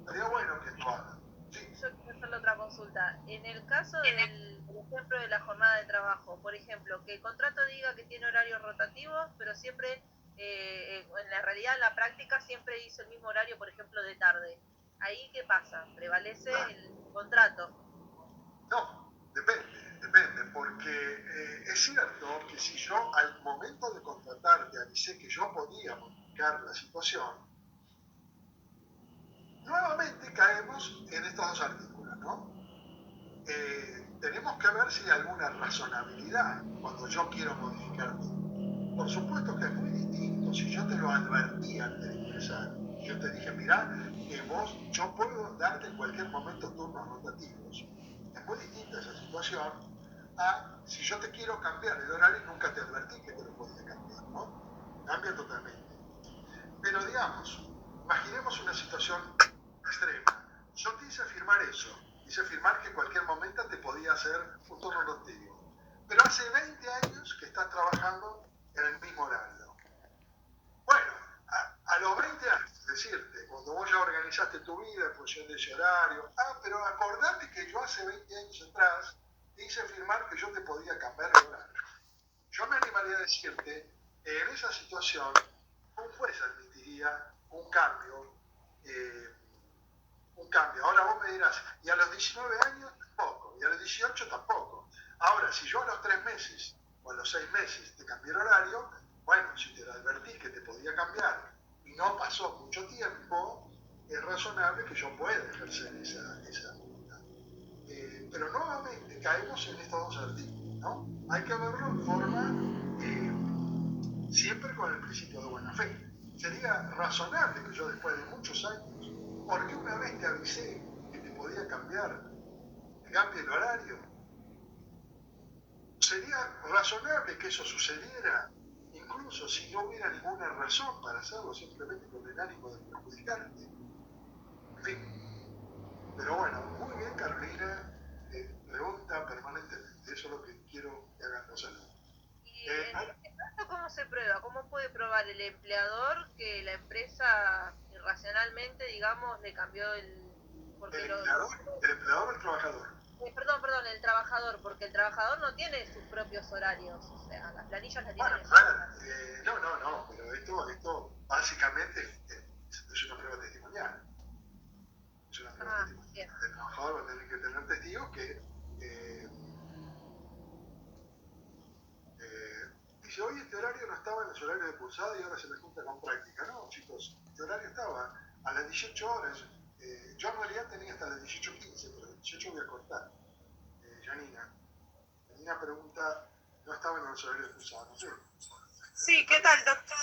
estaría bueno que lo hagan. Sí. Yo quiero hacerle otra consulta. En el caso del ejemplo de la jornada de trabajo, por ejemplo, que el contrato diga que tiene horarios rotativos, pero siempre, en la realidad, en la práctica, siempre hizo el mismo horario, por ejemplo, de tarde. ¿Ahí qué pasa? ¿Prevalece el contrato? No, depende, porque es cierto que si yo al momento de contratarte avisé que yo podía modificar la situación, nuevamente caemos en estos dos artículos, ¿no? Tenemos que ver si hay alguna razonabilidad cuando yo quiero modificarte. Por supuesto que es muy distinto si yo te lo advertí antes de ingresar. Yo te dije, mirá, que yo puedo darte en cualquier momento turnos rotativos. Es muy distinta esa situación a si yo te quiero cambiar el horario y nunca te advertí que te lo podía cambiar, ¿no? Cambia totalmente. Pero digamos, imaginemos una situación extrema. Yo te hice firmar eso, hice firmar que en cualquier momento te podía hacer un turno rotativo. Pero hace 20 años que estás trabajando en el mismo horario. Bueno, a los 20 años, decirte, cuando vos ya organizaste tu vida en función de ese horario, pero acordate que yo hace 20 años atrás te hice firmar que yo te podía cambiar el horario. Yo me animaría a decirte que en esa situación un juez admitiría un cambio. Ahora vos me dirás, y a los 19 años tampoco, y a los 18 tampoco. Ahora, si yo a los 3 meses o a los 6 meses te cambié el horario, bueno, si te lo advertí que te podía cambiar y no pasó mucho tiempo, es razonable que yo pueda ejercer esa multa. Pero nuevamente caemos en estos dos artículos, ¿no? Hay que verlo en forma, siempre con el principio de buena fe. Sería razonable que yo después de muchos años, porque una vez te avisé que te podía cambiar, te cambie el horario, sería razonable que eso sucediera, incluso si no hubiera ninguna razón para hacerlo, simplemente con el ánimo de perjudicarte. En fin. Pero bueno, muy bien, Carolina, pregunta permanentemente, eso es lo que quiero que hagan los alumnos. ¿Y en este caso cómo se prueba? ¿Cómo puede probar el empleador que la empresa irracionalmente, digamos, le cambió el... Porque ¿El empleador o el trabajador? Perdón, el trabajador, porque el trabajador no tiene sus propios horarios, o sea, las planillas las tiene. Bueno, no, pero esto básicamente es una prueba testimonial. Es una prueba testimonial. Bien. El trabajador va a tener que tener testigos que dice, hoy este horario no estaba en los horarios de cursada y ahora se me junta con práctica. No, chicos, este horario estaba a las 18 horas. Yo en realidad tenía hasta las 18:15, pero a las 18 voy a cortar. Janina pregunta, no estaba en los horarios de cursada, no sé. Sí, ¿qué tal, doctor?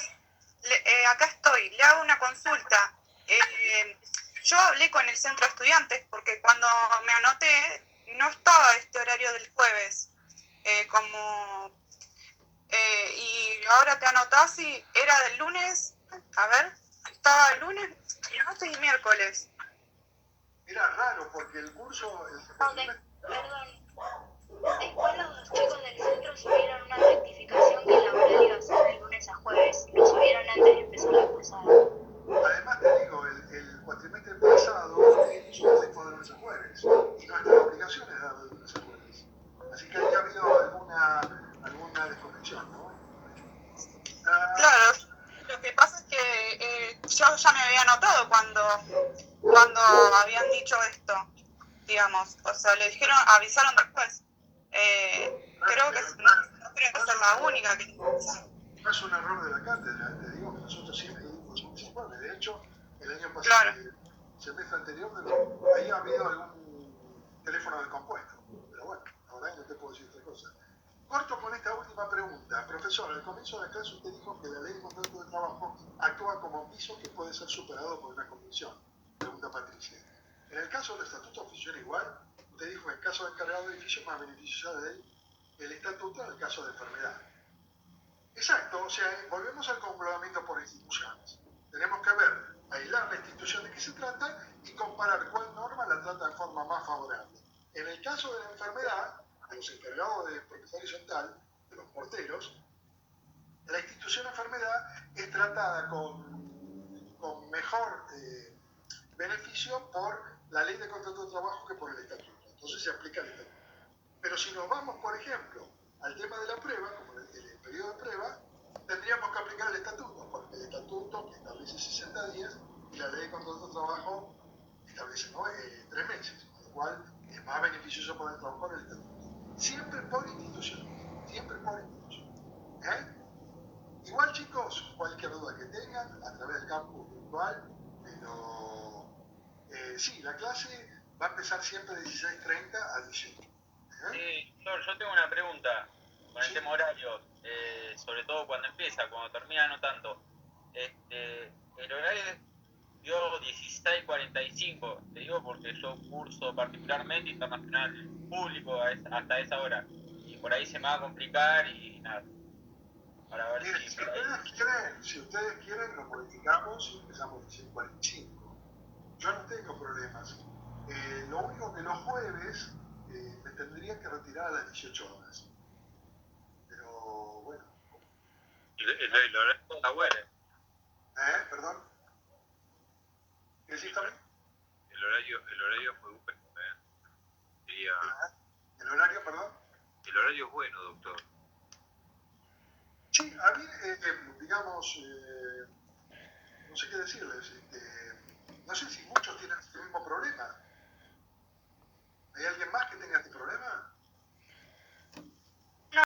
Acá estoy, le hago una consulta. Yo centro de estudiantes, porque cuando me anoté no estaba este horario del jueves, y ahora te anotás y era del lunes, a ver, estaba el lunes, martes y miércoles. Era raro porque el curso... Perdón. Después los chicos del centro subieron una rectificación que el horario iba a ser de lunes a jueves. Lo subieron antes de empezar la cursada. Además te digo, el cuatrimestre pasado solo dijo de lunes a jueves y nuestra obligación es dar de lunes a jueves. Así que ahí ha habido alguna desconexión, ¿no? Claro, lo que pasa es que yo ya me había anotado cuando habían dicho esto, digamos, o sea, le avisaron después. Creo que no creo que sea la única que... No es un error de la cátedra, te digo que nosotros siempre dimos lunes a jueves. De hecho, el año pasado, Claro. el semestre anterior, ahí ha habido algún teléfono descompuesto. Pero bueno, ahora no te puedo decir otra cosa. Corto con esta última pregunta. Profesor, al comienzo de la clase usted dijo que la ley de contrato de trabajo actúa como un piso que puede ser superado por una convención. Pregunta Patricia. En el caso del estatuto funciona igual. Usted dijo que en caso de encargado de edificio más beneficios de la ley, el estatuto en el caso de enfermedad. Exacto, o sea, volvemos al conglomamiento por instituciones. Tenemos que ver, aislar la institución de qué se trata y comparar cuál norma la trata de forma más favorable. En el caso de la enfermedad, de los encargados de protección horizontal, de los porteros, la institución enfermedad es tratada con mejor beneficio por la ley de contrato de trabajo que por el estatuto. Entonces se aplica el estatuto. Pero si nos vamos, por ejemplo, al tema de la prueba, como el periodo de prueba, tendríamos que aplicar el estatuto, porque el estatuto que establece 60 días y la ley de contrato de trabajo establece 3 meses, con lo cual es más beneficioso poder trabajar en el estatuto. Siempre por institución, siempre por institución. Igual, chicos, cualquier duda que tengan, a través del campus virtual, pero sí, la clase va a empezar siempre de 16:30 a 18. Sí, yo tengo una pregunta con el tema horario, sobre todo cuando empieza, cuando termina no tanto. El horario dio 16:45, te digo porque yo curso particularmente internacional público hasta esa hora, y por ahí se me va a complicar y nada. Para ver Miren, si ustedes quieren, lo modificamos y empezamos 16:45. Yo no tengo problemas. Lo único que los jueves me tendría que retirar a las 18 horas. Pero bueno. El horario está bueno. ¿Perdón? ¿Qué decís también? El horario es muy bueno. ¿El horario, perdón? El horario es bueno, doctor. Sí, a mí, digamos, no sé qué decirles. No sé si muchos tienen este mismo problema. ¿Hay alguien más